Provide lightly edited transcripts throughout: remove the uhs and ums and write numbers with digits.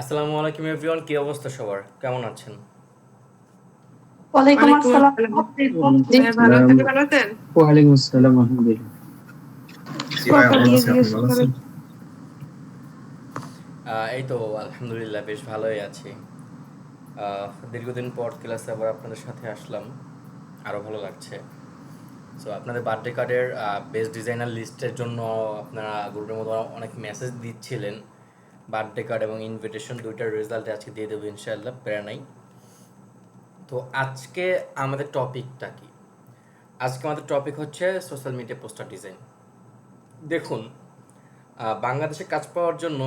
আসসালামু আলাইকুম এভরিওয়ান, কি অবস্থা সবার? কেমন আছেন? ওয়ালাইকুম ওয়ালাইকুম আসসালাম। আসসালাম। জি, ভালো আছেন? ভালো আছেন? ওয়ালাইকুম আসসালাম আলহামদুলিল্লাহ। জি ভাই, ভালো প্রপারলি আছি। আপনি জিজ্ঞেস ভালো করে। আছেন? এই তো আলহামদুলিল্লাহ বেশ ভালোই আছি। দীর্ঘদিন পর ক্লাসে আবার আপনাদের সাথে আসলাম, আরও ভালো লাগছে। সো আপনাদের বার্থডে কার্ডের বেস্ট ডিজাইনার লিস্টের জন্য আপনারা গ্রুপের মধ্যে অনেক মেসেজ দিচ্ছিলেন। বার্থডে কার্ড এবং ইনভিটেশন দুইটার রেজাল্ট আজকে দিয়ে দেবো ইনশাআল্লাহ, প্যারা নাই। তো আজকে আমাদের টপিকটা কি? আজকে আমাদের টপিক হচ্ছে সোশ্যাল মিডিয়া পোস্টার ডিজাইন। দেখুন, বাংলাদেশে কাজ পাওয়ার জন্য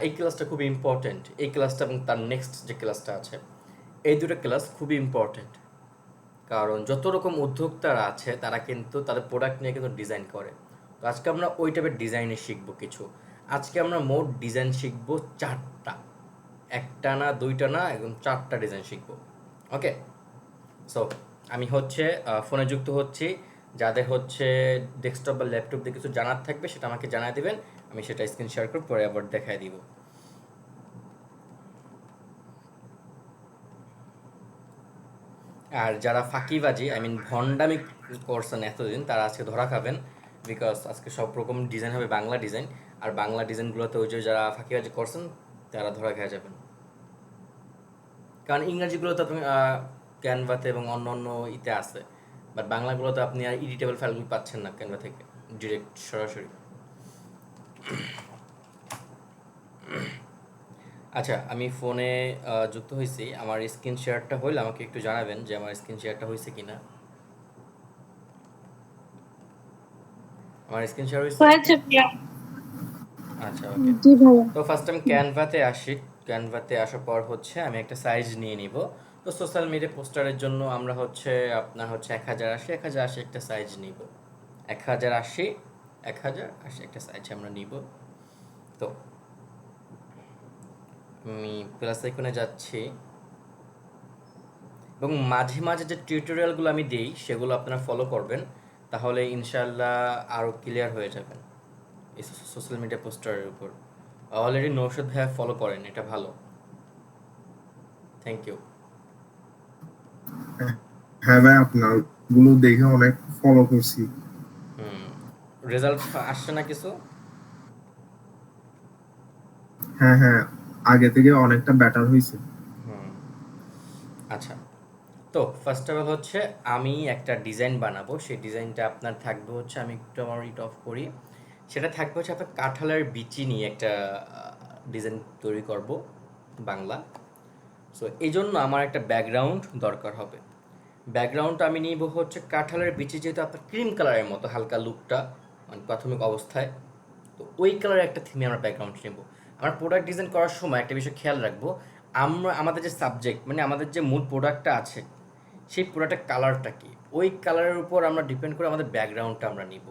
এই ক্লাসটা খুবই ইম্পর্ট্যান্ট। এই ক্লাসটা এবং তার নেক্সট যে ক্লাসটা আছে, এই দুটো ক্লাস খুবই ইম্পর্ট্যান্ট। কারণ যত রকম উদ্যোক্তারা আছে তারা কিন্তু তাদের প্রোডাক্ট নিয়ে কিন্তু ডিজাইন করে। তো আজকে আমরা ওই টাইপের ডিজাইনে শিখবো কিছু। আজকে আমরা মোট ডিজাইন শিখবো 4টা, একটা না দুইটা না, একদম 4টা ডিজাইন শিখবো। ওকে, সো আমি হচ্ছে ফোনে যুক্ত হচ্ছি। যাদের হচ্ছে ডেস্কটপ বা ল্যাপটপ দিয়ে কিছু জানার থাকবে সেটা আমাকে জানাই দেবেন, আমি সেটা স্ক্রিন শেয়ার করে পরে আবার দেখাই দিব। আর যারা ফাঁকিবাজি ভণ্ডামি করছেন এতদিন, তারা আজকে ধরা খাবেন। বিকজ আজকে সব রকম ডিজাইন হবে বাংলা ডিজাইন, আর বাংলা ডিজাইনগুলোতে ওই যে যারা ফাঁকিবাজি করছেন তারা ধরা খেয়ে যাবেন। কারণ ইংরাজিগুলোতে আপনি ক্যানভাতে এবং অন্য অন্য ইতে আছে, বাট বাংলাগুলোতে আপনি আর এডিটেবল ফাইলগুলো পাচ্ছেন না ক্যানভা থেকে ডিরেক্ট সরাসরি। আচ্ছা, আমি ফোনে যুক্ত হয়েছি। আমার স্ক্রিন শেয়ারটা হইলে আমাকে একটু জানাবেন যে আমার স্ক্রিন শেয়ারটা হয়েছে কিনা। আমার স্ক্রিন শেয়ার হয়েছে? হয়েছে ভাইয়া। আচ্ছা, ওকে। জি ভাইয়া। তো ফার্স্ট আমি ক্যানভাতে আসি। ক্যানভাতে আসার পর হচ্ছে আমি একটা সাইজ নিয়ে নিব। তো সোশ্যাল মিডিয়া পোস্টারের জন্য আমরা হচ্ছে আপনার হচ্ছে 1080 1080 একটা সাইজ নিব। 1080 1080 একটা সাইজ আমরা নিব। তো আমি প্লাস আইকনে যাচ্ছি এবং মাঝে মাঝে যে টিউটোরিয়ালগুলো আমি দিই সেগুলো আপনারা ফলো করবেন, তাহলে ইনশাআল্লাহ আরও ক্লিয়ার হয়ে যাবেন এই সোশ্যাল মিডিয়া পোস্টারের উপর। অলরেডি নৌশদ ভাইয়া ফলো করেন, এটা ভালো। Thank you. হ্যাঁ ভাই, আপনার গুলো দেখে অনেক ফলো করছি। রেজাল্ট আসছে না কিছু? হ্যাঁ হ্যাঁ, আগে থেকে অনেকটা বেটার হয়েছে। আচ্ছা, তো ফার্স্ট অফ অল হচ্ছে আমি একটা ডিজাইন বানাবো। সেই ডিজাইনটা আপনার থাকবে হচ্ছে, আমি একটু আমার ইট অফ করি। সেটা থাকবে হচ্ছে আপনার কাঁঠালের বিচি নিয়ে একটা ডিজাইন তৈরি করব বাংলা। সো এই জন্য আমার একটা ব্যাকগ্রাউন্ড দরকার হবে। ব্যাকগ্রাউন্ডটা আমি নিব হচ্ছে কাঁঠালের বিচি, যেহেতু আপনার ক্রিম কালারের মতো হালকা লুকটা মানে প্রাথমিক অবস্থায়, তো ওই কালারের একটা থিমে আমরা ব্যাকগ্রাউন্ড নেব। আমরা প্রোডাক্ট ডিজাইন করার সময় একটা বিষয় খেয়াল রাখবো, আমাদের যে সাবজেক্ট মানে আমাদের যে মূল প্রোডাক্টটা আছে সেই প্রোডাক্টের কালারটা কি, ওই কালারের উপর আমরা ডিপেন্ড করে আমাদের ব্যাকগ্রাউন্ডটা আমরা নিব।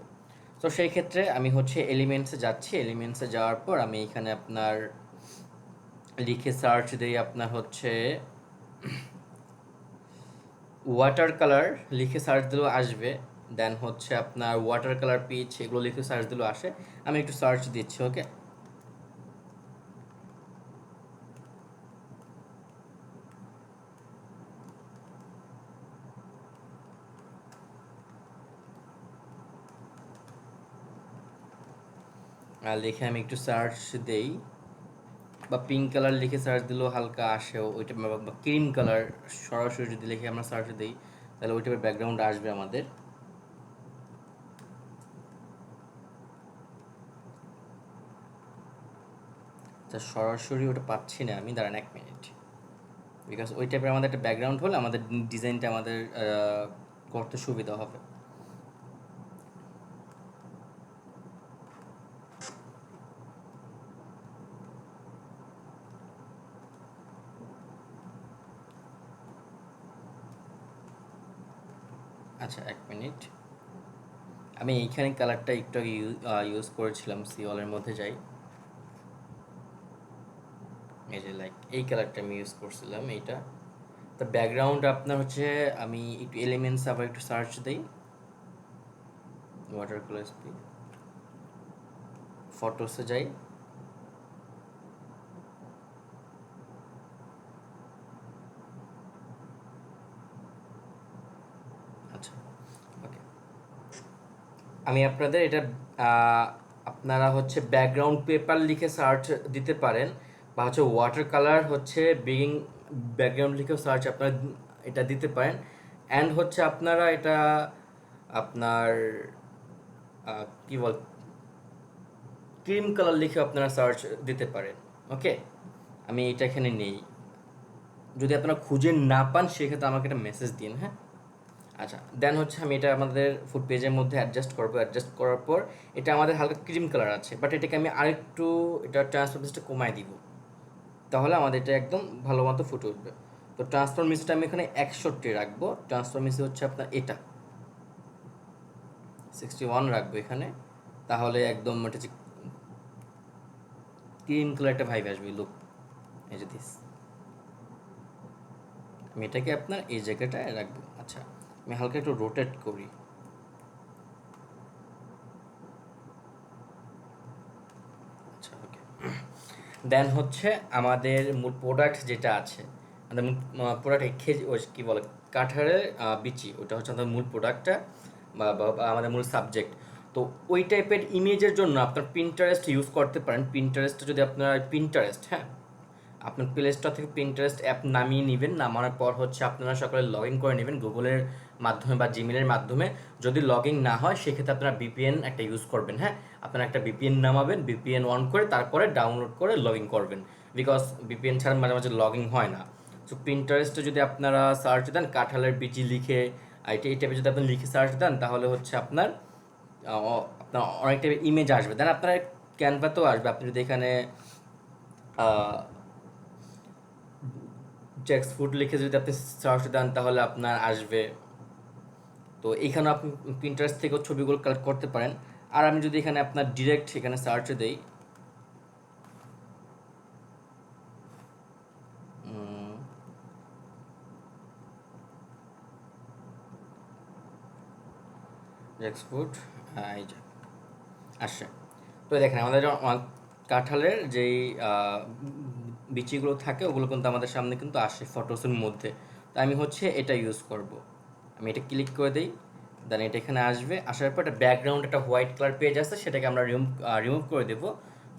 তো সেই ক্ষেত্রে আমি হচ্ছে এলিমেন্টসে যাচ্ছি। এলিমেন্টসে যাওয়ার পর আমি এখানে আপনার লিখে সার্চ দিই আপনার হচ্ছে ওয়াটার কালার, লিখে সার্চ দিলেও আসবে। দেন হচ্ছে আপনার ওয়াটার কালার পিচ, এগুলো লিখে সার্চ দিলেও আসে। আমি একটু সার্চ দিচ্ছি। ওকে, আর লিখে আমি একটু সার্চ দেই, বা পিঙ্ক কালার লিখে সার্চ দিলেও হালকা আসেও ওইটা, বা ক্রিম কালার সরাসরি যদি লিখে আমরা সার্চ দিই তাহলে ওই টাইপের ব্যাকগ্রাউন্ড আসবে আমাদের। তা সরাসরি ওটা পাচ্ছি না আমি, দাঁড়ান 1 মিনিট। বিকজ ওই টাইপের আমাদের একটা ব্যাকগ্রাউন্ড হলে আমাদের ডিজাইনটা আমাদের করতে সুবিধা হবে। আচ্ছা, 1 মিনিট। আমি এইখানে কালারটা একটু আগে ইউজ করেছিলাম। সিওলের মধ্যে যাই, এই যে লাইক এই কালারটা আমি ইউজ করছিলাম এইটা। তো ব্যাকগ্রাউন্ড আপনার হচ্ছে, আমি একটু এলিমেন্টস আবার একটু সার্চ দিই, ওয়াটার কালার ফটোসে যাই, আমি আপনাদের এটা আহ, আপনারা হচ্ছে ব্যাকগ্রাউন্ড পেপার লিখে সার্চ দিতে পারেন, বা হচ্ছে ওয়াটার কালার হচ্ছে বিগিং ব্যাকগ্রাউন্ড লিখেও সার্চ আপনারা এটা দিতে পারেন। অ্যান্ড হচ্ছে আপনারা এটা আপনার কি বল ক্রিম কালার লিখে আপনারা সার্চ দিতে পারেন। ওকে, আমি এটা এখানে নেই, যদি আপনারা খুঁজে না পান সেক্ষেত্রে আমাকে একটা মেসেজ দিন, হ্যাঁ। আচ্ছা, দেন হচ্ছে আমি এটা আমাদের ফুড পেজের মধ্যে অ্যাডজাস্ট করবো। অ্যাডজাস্ট করার পর এটা আমাদের হালকা ক্রিম কালার আছে, বাট এটাকে আমি আরেকটু এটা ট্রান্সফরমেশনটা কমায় দিব, তাহলে আমাদের এটা একদম ভালো মতো ফুটে উঠবে। তো ট্রান্সফরমেশনটা আমি এখানে 61 রাখবো। ট্রান্সফরমেশন হচ্ছে আপনার এটা 61 রাখবো এখানে, তাহলে একদম এটা হচ্ছে ক্রিম কালার একটা ভাইব আসবে, লুক এই যে দিস। আমি এটাকে আপনার এই জায়গাটায় রাখবো। আচ্ছা, আমি হালকা একটু রোটেট করি। আচ্ছা, ওকে। দেন হচ্ছে আমাদের মূল প্রোডাক্ট যেটা আছে, আমাদের মূল প্রোডাক্ট কী বলে কাঁঠালের বিচি, ওটা হচ্ছে আমাদের মূল প্রোডাক্টটা বা আমাদের মূল সাবজেক্ট। তো ওই টাইপের ইমেজের জন্য আপনার পিন্টারেস্ট ইউজ করতে পারেন। পিন্টারেস্ট যদি আপনার হ্যাঁ, আপনার প্লে স্টোর থেকে পিন্টারেস্ট অ্যাপ নামিয়ে নেবেন। নামানোর পর হচ্ছে আপনারা সকলে লগ ইন করে নেবেন গুগলের মাধ্যমে বা জিমেলের মাধ্যমে। যদি লগ ইন না হয় সেক্ষেত্রে আপনারা ভিপিএন একটা ইউজ করবেন, হ্যাঁ। আপনারা একটা ভিপিএন নামাবেন, ভিপিএন অন করে তারপরে ডাউনলোড করে লগ ইন করবেন, বিকজ ভিপিএন ছাড়া মাঝে মাঝে লগ ইন হয় না। সো পিন্টারেস্টে যদি আপনারা সার্চ দেন কাঁঠালের বিচি লিখে, এই টাইপের যদি আপনি লিখে সার্চ দেন, তাহলে হচ্ছে আপনার আপনার অনেক টাইপের ইমেজ আসবে। দেন আপনার ক্যানভাতেও আসবে। আপনি যদি এখানে জ্যাক্স ফুড লিখে যদি আপনি সার্চ দেন তাহলে আপনার আসবে। তো এইখানে আপনি পিন্টারেস্ট থেকেও ছবিগুলো কালেক্ট করতে পারেন। আর আমি যদি এখানে আপনার ডিরেক্ট এখানে সার্চে দেই, জ্যাক্স ফুড, এই যে আসছে। তো দেখেন আমাদের কাঁঠালের যেই বিচিগুলো থাকে ওগুলো কিন্তু আমাদের সামনে কিন্তু আসে ফটোসের মধ্যে। তো আমি হচ্ছে এটা ইউজ করব। আমি এটা ক্লিক করে দিই, দেন এটা এখানে আসবে। আসার পর একটা ব্যাকগ্রাউন্ড একটা হোয়াইট কালার পেজ আছে, সেটাকে আমরা রিমুভ করে দেবো।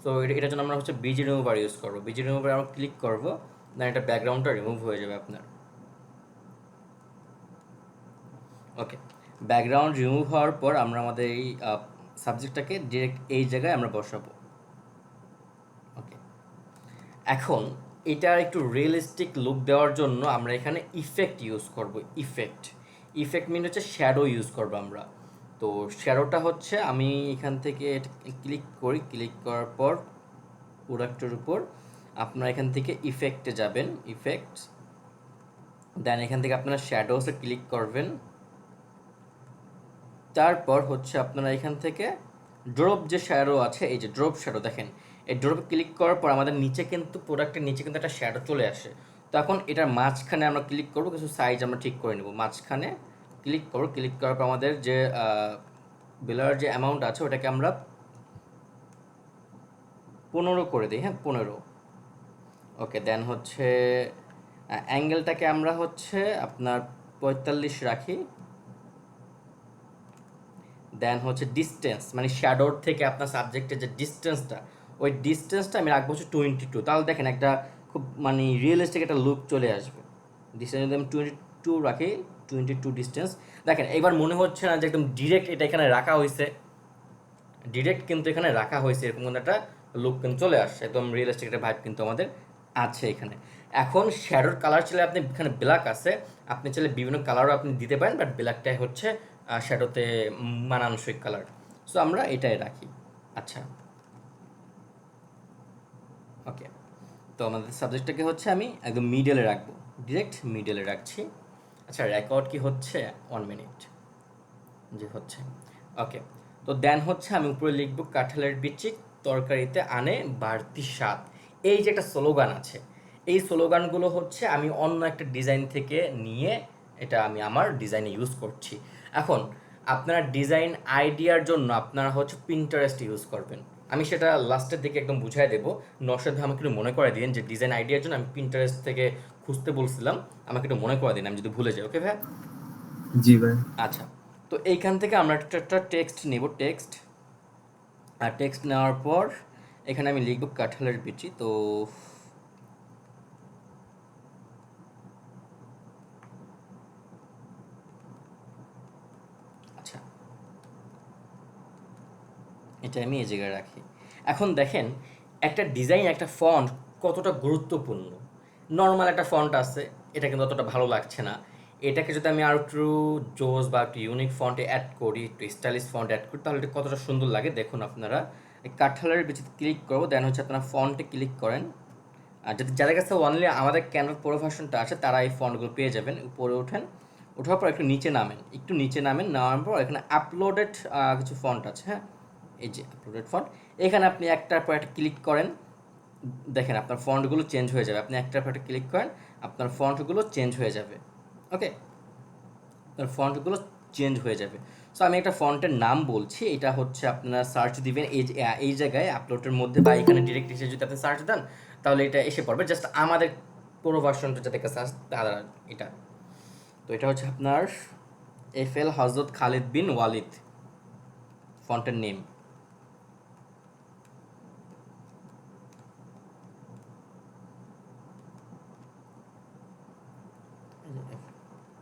তো এটার জন্য আমরা হচ্ছে বিজি রিমুভার ইউজ করবো। বিজি রিমুভার আমরা ক্লিক করবো, দেন এটা ব্যাকগ্রাউন্ডটা রিমুভ হয়ে যাবে আপনার। ওকে, ব্যাকগ্রাউন্ড রিমুভ হওয়ার পর আমরা আমাদের এই সাবজেক্টটাকে ডিরেক্ট এই জায়গায় আমরা বসাবো। ওকে, এখন এটার একটু রিয়েলিস্টিক লুক দেওয়ার জন্য আমরা এখানে ইফেক্ট ইউজ করব। ইফেক্ট মিন হচ্ছে শ্যাডো ইউজ করব আমরা। তো শ্যাডোটা হচ্ছে আমি এখান থেকে ক্লিক করি, ক্লিক করার পর প্রোডাক্টের উপর আপনারা এখান থেকে ইফেক্টে যাবেন, ইফেক্টস, দেন এখান থেকে আপনারা শ্যাডোসে ক্লিক করবেন। তারপর হচ্ছে আপনারা এখান থেকে ড্রপ যে শ্যাডো আছে, এই যে ড্রপ শ্যাডো দেখেন, এই ড্রপে ক্লিক করার পর আমাদের নিচে কিন্তু প্রোডাক্টের নিচে কিন্তু একটা শ্যাডো চলে আসে। তখন এটার মাঝখানে আমরা ক্লিক করবো, কিছু সাইজ আমরা ঠিক করে নেব। মাঝখানে ক্লিক করবো, ক্লিক করার পর আমাদের যে বেলার যে অ্যামাউন্ট আছে ওটাকে আমরা 15 করে দিই, হ্যাঁ 15। ওকে, দেন হচ্ছে অ্যাঙ্গেলটাকে আমরা হচ্ছে আপনার 45 রাখি। দেন হচ্ছে ডিস্টেন্স, মানে শ্যাডোর থেকে আপনার সাবজেক্টের যে ডিস্টেন্সটা, ওই ডিস্টেন্সটা আমি রাখবো হচ্ছে 22। তাহলে দেখেন একটা খুব মানে রিয়েলিস্টিক একটা লুক চলে আসবে। ডিস্টেন্স যদি আমি 22 রাখি, 22 ডিস্টেন্স, দেখেন এবার মনে হচ্ছে না যে একদম ডিরেক্ট এটা এখানে রাখা হয়েছে। ডিরেক্ট কিন্তু এখানে রাখা হয়েছে, এরকম কোনো একটা লুক কিন্তু চলে আসছে, একদম রিয়েলিস্টিক একটা ভাইব কিন্তু আমাদের আছে এখানে। এখন শ্যাডোর কালার চাইলে আপনি এখানে ব্ল্যাক আছে, আপনি চাইলে বিভিন্ন কালারও আপনি দিতে পারেন, বাট ব্ল্যাকটাই হচ্ছে শ্যাডোতে মানানসই কালার। সো আমরা এটাই রাখি। আচ্ছা, ওকে। তো আমাদের সাবজেক্টটাকে হচ্ছে আমি একদম মিডলে রাখবো, ডিরেক্ট মিডলে রাখছি। আচ্ছা, রেকর্ড কি হচ্ছে 1 মিনিট, যে হচ্ছে। ওকে, তো দেন হচ্ছে আমি উপরে লিখবো কাঁঠালের বিচি তরকারিতে আনে বাড়তি স্বাদ। এই যে একটা স্লোগান আছে, এই স্লোগানগুলো হচ্ছে আমি অন্য একটা ডিজাইন থেকে নিয়ে এটা আমি আমার ডিজাইনে ইউজ করছি। এখন আপনারা ডিজাইন আইডিয়ার জন্য আপনারা হচ্ছে পিন্টারেস্ট ইউজ করবেন। আমি সেটা লাস্টের দিকে একদম বুঝাই দেবো। নশাদ ভাই আমাকে একটু মনে করে দিন যে ডিজাইন আইডিয়ার জন্য আমি পিন্টারেস্ট থেকে খুঁজতে বলছিলাম, আমাকে একটু মনে করে দিন আমি যদি ভুলে যাই। ওকে ভাই? জি ভাই। আচ্ছা, তো এইখান থেকে আমরা একটা টেক্সট নেব, টেক্সট। আর টেক্সট নেওয়ার পর এখানে আমি লিখব কাঁঠালের বিচি। তো আচ্ছা, এটা আমি এই জায়গায় রাখি। এখন দেখেন একটা ডিজাইন, একটা ফন্ট কতটা গুরুত্বপূর্ণ। নর্মাল একটা ফন্ট আছে, এটা কিন্তু অতটা ভালো লাগছে না। এটাকে যদি আমি আরও একটু জোস বা একটু ইউনিক ফন্টে অ্যাড করি, একটু স্টাইলিশ ফন্ট অ্যাড করি, তাহলে এটা কতটা সুন্দর লাগে দেখুন আপনারা। এই কাঁঠালের বিচিতে ক্লিক করবো, দেন হচ্ছে আপনারা ফন্টে ক্লিক করেন। আর যদি যাদের কাছে অনলি আমাদের ক্যানভা প্রো ভার্সনটা আছে, তারা এই ফন্টগুলো পেয়ে যাবেন। উপরে ওঠেন, ওঠার পর একটু নিচে নামেন, নেওয়ার পর এখানে আপলোডেড কিছু ফন্ট আছে, হ্যাঁ, এই যে আপলোডেড ফন্ট। এখানে আপনি একটার পর একটা ক্লিক করেন, দেখেন আপনার ফন্টগুলো চেঞ্জ হয়ে যাবে। আপনি একটার পর একটা ক্লিক করেন, আপনার ফন্টগুলো চেঞ্জ হয়ে যাবে। ওকে, আপনার ফন্টগুলো চেঞ্জ হয়ে যাবে। সো আমি একটা ফন্টের নাম বলছি, এটা হচ্ছে আপনারা সার্চ দিবেন এই জায়গায় আপলোডের মধ্যে, বা এখানে ডিরেক্ট এসে যদি আপনি সার্চ দেন তাহলে এটা এসে পড়বে। জাস্ট আমাদের পুরো ভার্সনটা যাদের কাছে আছে তারা এটা। তো এটা হচ্ছে আপনার FL হজরত খালিদ বিন ওয়ালিদ ফন্টের নেম।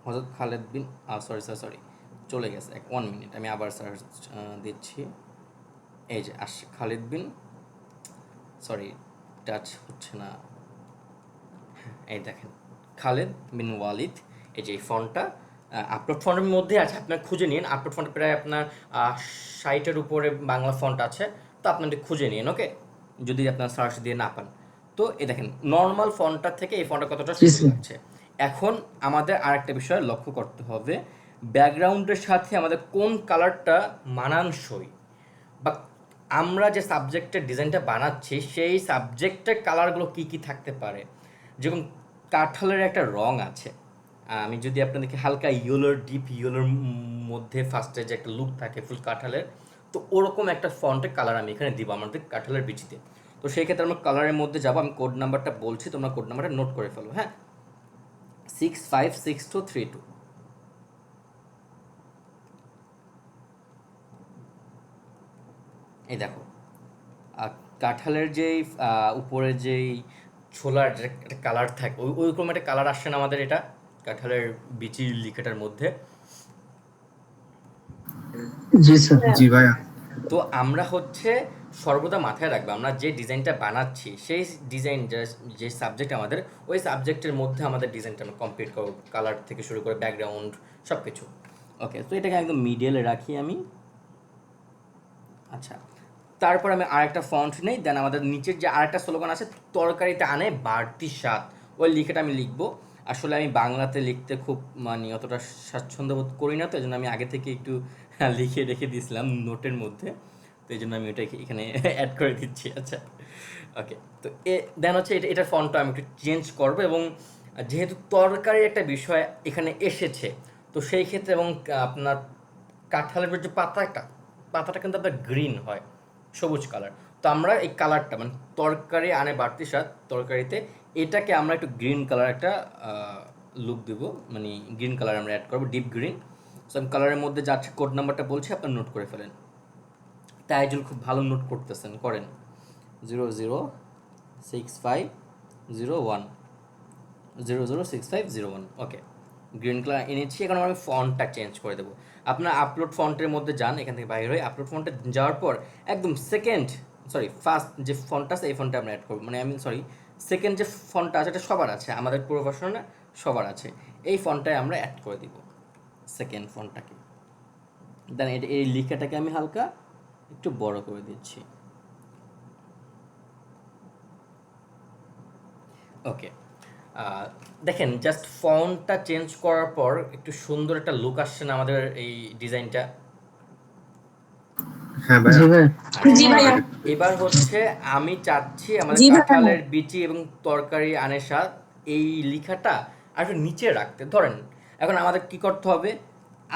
হজরত খালিদ বিন সরি চলে গেছে, 1 মিনিট, আমি আবার সার্চ দিচ্ছি। এই যে আসছে খালিদ বিন, সরি টাচ হচ্ছে না, এই দেখেন খালিদ বিন ওয়ালিদ। এই যে এই ফন্টটা আপলোড ফন্টের মধ্যে আছে, আপনার খুঁজে নিন। আপলোড ফন্ট প্রায় আপনার 60-এর উপরে বাংলা ফন্ট আছে, তো আপনার খুঁজে নিন। ওকে, যদি আপনার সার্চ দিয়ে না পান। তো এই দেখেন নর্মাল ফন্টটার থেকে এই ফন্টটা কতটা জি সুন্দর স্যার। লাগছে। এখন আমাদের আরেকটা বিষয় লক্ষ্য করতে হবে, ব্যাকগ্রাউন্ডের সাথে আমাদের কোন কালারটা মানানসই, বা আমরা যে সাবজেক্টের ডিজাইনটা বানাচ্ছি সেই সাবজেক্টের কালারগুলো কী কী থাকতে পারে। যেমন কাঁঠালের একটা রং আছে, আমি যদি আপনাদেরকে হালকা ইয়েলোর, ডিপ ইয়েলোর মধ্যে ফার্স্টে যে একটা লুক থাকে ফুল কাঁঠালের, তো ওরকম একটা ফন্টের কালার আমি এখানে দিব আমাদের কাঁঠালের বিচিতে। তো সেই ক্ষেত্রে আমরা কালারের মধ্যে যাবো, আমি কোড নাম্বারটা বলছি, তোমরা কোড নাম্বারটা নোট করে ফেলো, হ্যাঁ, 656232। এই দেখো কাঁঠালের যেই উপরে যেই ছোলার যে একটা কালার থাকে, ওইরকম একটা কালার আসছে না আমাদের এটা কাঁঠালের বিচির লিখাটার মধ্যে। জি স্যার। জি ভাইয়া। তো আমরা হচ্ছে সর্বদা মাথায় রাখবো, আমরা যে ডিজাইনটা বানাচ্ছি সেই ডিজাইন যে সাবজেক্ট আমাদের, ওই সাবজেক্টের মধ্যে আমাদের ডিজাইনটা আমরা কমপ্লিট করবো, কালার থেকে শুরু করে ব্যাকগ্রাউন্ড সব কিছু। ওকে, তো এটাকে একদম মিডিয়ালে রাখি আমি। আচ্ছা, তারপর আমি আরেকটা ফন্ট নেই, দেন আমাদের নিচের যে আরেকটা স্লোগান আছে, তরকারিতে আনে বাড়তি স্বাদ, ওই লিখাটা আমি লিখবো। আসলে আমি বাংলাতে লিখতে খুব মানে অতটা স্বাচ্ছন্দ্য বোধ করি না, তো এই জন্য আমি আগে থেকে একটু লিখে রেখে দিয়েছিলাম নোটের মধ্যে, তো এই জন্য আমি ওটা এখানে অ্যাড করে দিচ্ছি। আচ্ছা, ওকে, তো দেন হচ্ছে এটার ফন্টটা আমি একটু চেঞ্জ করবো, এবং যেহেতু তরকারির একটা বিষয় এখানে এসেছে, তো সেই ক্ষেত্রে, এবং আপনার কাঁঠালের যে পাতাটা কিন্তু আপনার গ্রিন হয়, সবুজ কালার। তো আমরা এই কালারটা মানে তরকারি আনে বাড়তি স্বাদ, তরকারিতে এটাকে আমরা একটু গ্রিন কালার একটা লুক দেব, মানে গ্রিন কালার আমরা অ্যাড করবো, ডিপ গ্রিন। সো আমি কালারের মধ্যে যাচ্ছে, কোড নাম্বারটা বলছি, আপনার নোট করে ফেলেন। তাইজুল খুব ভালো নোট করতেছেন, করেন। 006501 006501। ওকে, গ্রিন কালার এনেছি। এখন আমি ফন্টটা চেঞ্জ করে দেবো। আপনার আপলোড ফন্টের মধ্যে যান, এখান থেকে বাইরে হয়ে আপলোড ফন্টে যাওয়ার পর একদম ফার্স্ট যে ফন্টটা আছে এই ফন্টটা আমরা অ্যাড করবো, মানে আমি সেকেন্ড যে ফন্টটা আছে এটা সবার আছে, আমাদের পুরো ভার্সনে সবার আছে, এই ফন্টটায় আমরা অ্যাড করে দিব সেকেন্ড ফন্টটাকে। দেন এই লেখাটাকে আমি হালকা একটু বড় করে দিচ্ছি। ওকে, দেখেন জাস্ট ফন্টটা চেঞ্জ করার পর একটু সুন্দর একটা লুক আসছে না আমাদের এই ডিজাইনটা। হ্যাঁ জি ভাইয়া। ভাই। জি ভাইয়া। এবার হচ্ছে আমি চাচ্ছি আমাদের জি ভাইয়া। কাঁঠালের বিচি এবং তরকারি আনে স্বাদ, এই লেখাটা আর একটু নিচে রাখতে ধরেন। এখন আমাদের কি করতে হবে,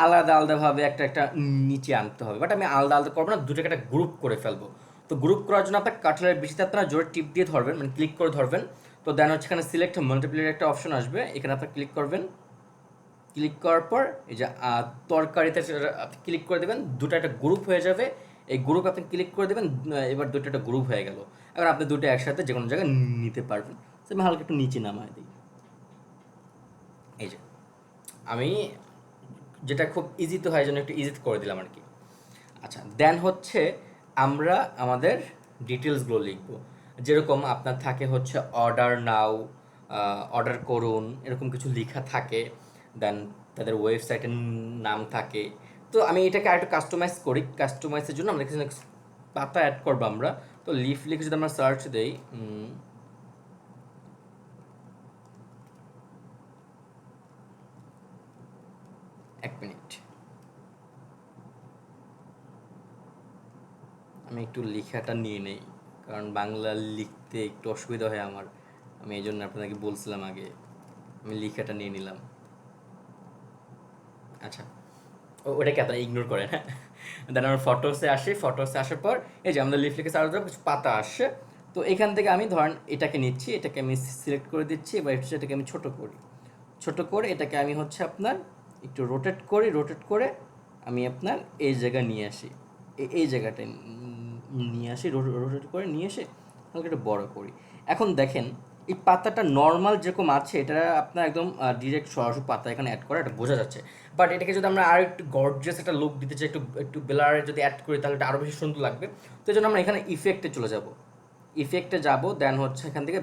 আলাদা আলাদাভাবে একটা নিচে আনতে হবে, বাট আমি আলাদা আলাদা করবো না, দুটোকে একটা গ্রুপ করে ফেলবো। তো গ্রুপ করার জন্য আপনার কাঁঠালের বিচিতে আপনারা জোরে টিপ দিয়ে ধরবেন, মানে ক্লিক করে ধরবেন। তো দেন হচ্ছে এখানে সিলেক্ট মাল্টিপ্লাই একটা অপশন আসবে, এখানে আপনার ক্লিক করবেন। ক্লিক করার পর এই যে তরকারিতে আপনি ক্লিক করে দেবেন, দুটো একটা গ্রুপ হয়ে যাবে। এই গ্রুপ আপনি ক্লিক করে দেবেন, এবার দুটো একটা গ্রুপ হয়ে গেল। এবার আপনি দুটো একসাথে যে কোনো জায়গায় নিতে পারবেন। তো আমি হালকা একটু নিচে নামায় দিই। এই যে আমি যেটা খুব ইজিতে হয় জন্য একটু ইজিতে করে দিলাম আর কি। আচ্ছা, দেন হচ্ছে আমরা আমাদের ডিটেলসগুলো লিখব। যেরকম আপনার থাকে হচ্ছে অর্ডার নাও, অর্ডার করুন, এরকম কিছু লেখা থাকে। দেন তাদের ওয়েবসাইটের নাম থাকে। তো আমি এটাকে আরেকটু কাস্টমাইজ করি। কাস্টমাইজের জন্য আমরা কিছু পাতা অ্যাড করবো আমরা। তো লিফ লিখে যদি আমরা সার্চ দেই, এক মিনিট, আমি একটু লেখাটা নিয়ে নেই, কারণ বাংলা লিখতে একটু অসুবিধা হয় আমার। আমি এই জন্য আপনাকে বলছিলাম আগে, আমি লেখাটা নিয়ে নিলাম। আচ্ছা, ওটাকে আপনারা ইগনোর করেন, হ্যাঁ। দেন আমার ফটোসে আসি, ফটোসে আসার পর এই যে আমাদের লিফ লিখে আরও কিছু পাতা আসে। তো এখান থেকে আমি ধরেন এটাকে নিচ্ছি, এটাকে আমি সিলেক্ট করে দিচ্ছি। এবার এটাকে আমি ছোট করি, ছোট করে এটাকে আমি হচ্ছে আপনার একটু রোটেট করি, রোটেট করে আমি আপনার এই জায়গায় নিয়ে আসি, এই জায়গাটায় নিয়ে আসি, রোটেট করে নিয়ে এসে হালকা একটু বড় করি। এখন দেখেন এই পাতাটা নর্মাল যেরকম আছে, এটা আপনার একদম ডিরেক্ট সরাসরি পাতা এখানে অ্যাড করা, এটা বোঝা যাচ্ছে। বাট এটাকে যদি আমরা আর একটু গর্জিয়াস একটা লুক দিতে চাই, একটু একটু বেলারে যদি অ্যাড করি, তাহলে এটা আরও বেশি সুন্দর লাগবে। তো এই জন্য আমরা এখানে ইফেক্টে চলে যাব, ইফেক্টে যাব, দেন হচ্ছে এখান থেকে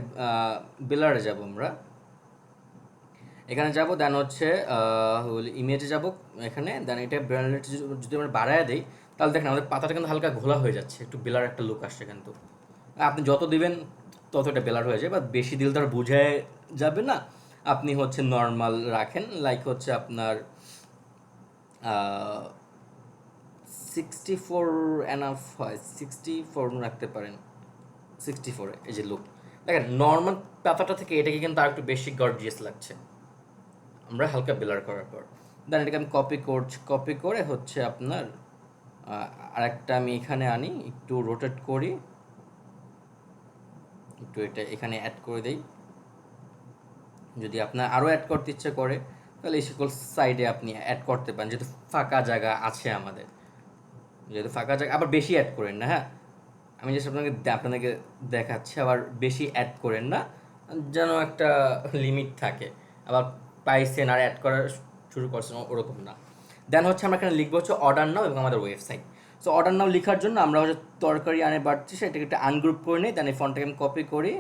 বেলারে যাব আমরা, এখানে যাব, দেন হচ্ছে ইমেজে যাব এখানে, দেন এটা ব্র্যান্ডেড যদি আমরা বাড়ায় দিই, তাহলে দেখেন আমাদের পাতাটা কিন্তু হালকা ঘোলা হয়ে যাচ্ছে, একটু বেলার একটা লুক আসছে। কিন্তু আপনি যত দিবেন তত এটা বেলার হয়ে যায়, বা বেশি দিলে তো আর বোঝায় যাবে না। আপনি হচ্ছে নর্মাল রাখেন, লাইক হচ্ছে আপনার 64 এনাফ হয়, 64 রাখতে পারেন, 64 এই যে লুক। দেখেন নর্মাল পাতাটা থেকে এটাকে কিন্তু আর একটু বেশি গর্জিয়াস লাগছে আমরা হালকা ব্লার করার পর। দেন এটাকে আমি কপি করছি, কপি করে হচ্ছে আপনার আরেকটা আমি এখানে আনি, একটু রোটেট করি, একটু এটা এখানে অ্যাড করে দেই। যদি আপনার আরও অ্যাড করতে ইচ্ছে করে, তাহলে এই সকল সাইডে আপনি অ্যাড করতে পারেন, যেহেতু ফাঁকা জায়গা আছে আমাদের, যেহেতু ফাঁকা জায়গা। আবার বেশি অ্যাড করেন না, হ্যাঁ, আমি জাস্ট আপনাদেরকে দেখাচ্ছি, আবার বেশি অ্যাড করেন না, যেন একটা লিমিট থাকে। আবার পাইছেন আর অ্যাড করা শুরু করছেন ওরকম না। দেন হচ্ছে আমরা এখানে লিখবো হচ্ছে অর্ডার নাও এবং আমাদের ওয়েবসাইট। সো অর্ডার নাও লেখার জন্য আমরা হচ্ছে তরকারি আনে বাড়ছি, সেটাকে একটা আনগ্রুপ করে নিই। দেন এই ফন্টটাকে আমি কপি করি,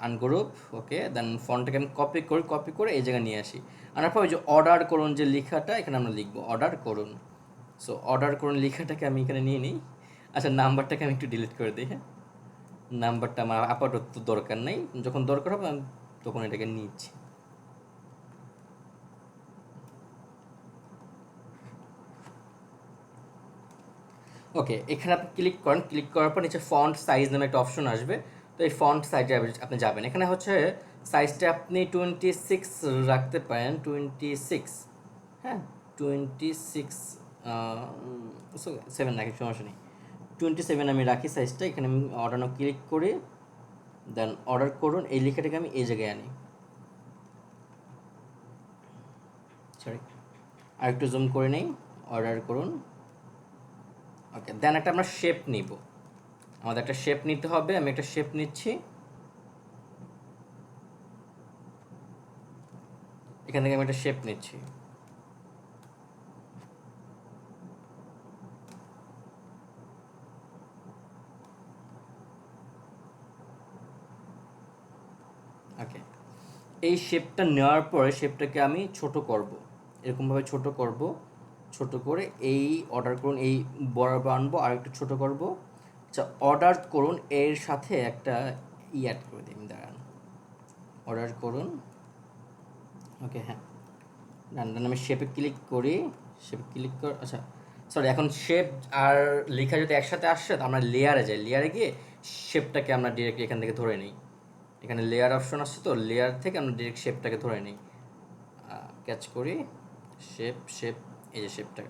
আনগ্রুপ, ওকে। দেন ফন্টটাকে আমি কপি করি, কপি করে এই জায়গায় নিয়ে আসি। আনার পর ওই যে অর্ডার করুন যে লেখাটা, এখানে আমরা লিখবো অর্ডার করুন। সো অর্ডার করুন লেখাটাকে আমি এখানে নিয়ে নিই। আচ্ছা, নাম্বারটাকে আমি একটু ডিলিট করে দিই, হ্যাঁ, নাম্বারটা আমার আপাতত দরকার নেই, যখন দরকার হবে আমি তখন এটাকে নিচ্ছি। ওকে, এখানে আপনি ক্লিক করেন, ক্লিক করার পর নিচে ফন্ট সাইজ নামে একটা অপশন আসবে। তো এই ফন্ট সাইজে আপনি যাবেন, এখানে হচ্ছে সাইজটা আপনি 26 রাখতে পারেন, 26, হ্যাঁ, 26, 7 রাখি, সমস্যা নেই, 27 আমি রাখি সাইজটা। এখানে আমি অর্ডার নাও ক্লিক করি, দেন অর্ডার করুন এই লেখাটাকে আমি এই জায়গায় আনি, সরি আর একটু জুম করে নেই, অর্ডার করুন। ওকে, দেন একটা আমরা শেপ নিব, আমাদের একটা শেপ নিতে হবে। আমি একটা শেপ নিচ্ছি, এখান থেকে আমি একটা শেপ নিচ্ছি। ওকে, এই শেপটা নেওয়ার পরে শেপটাকে আমি ছোট করব, এরকমভাবে ছোট করব, ছোট করে এই অর্ডার করুন এই বরাবর আনবো, আর একটু ছোট করব। আচ্ছা, অর্ডার করুন এর সাথে একটা অ্যাড করে দিই, দাঁড়ান, অর্ডার করুন, ওকে, হ্যাঁ, ডান ডান। আমি শেপে ক্লিক করি, শেপে ক্লিক কর, আচ্ছা সরি, এখন শেপ আর লেখা যদি একসাথে আসছে, তো আমরা লেয়ারে যাই, লেয়ারে গিয়ে শেপটাকে আমরা ডিরেক্টলি এখান থেকে ধরে নিই। এখানে লেয়ার অপশন আসছে, তো লেয়ার থেকে আমরা ডিরেক্ট শেপটাকে ধরে নিই, ক্যাচ করি, শেপ, শেপ, এই যে শেপটা,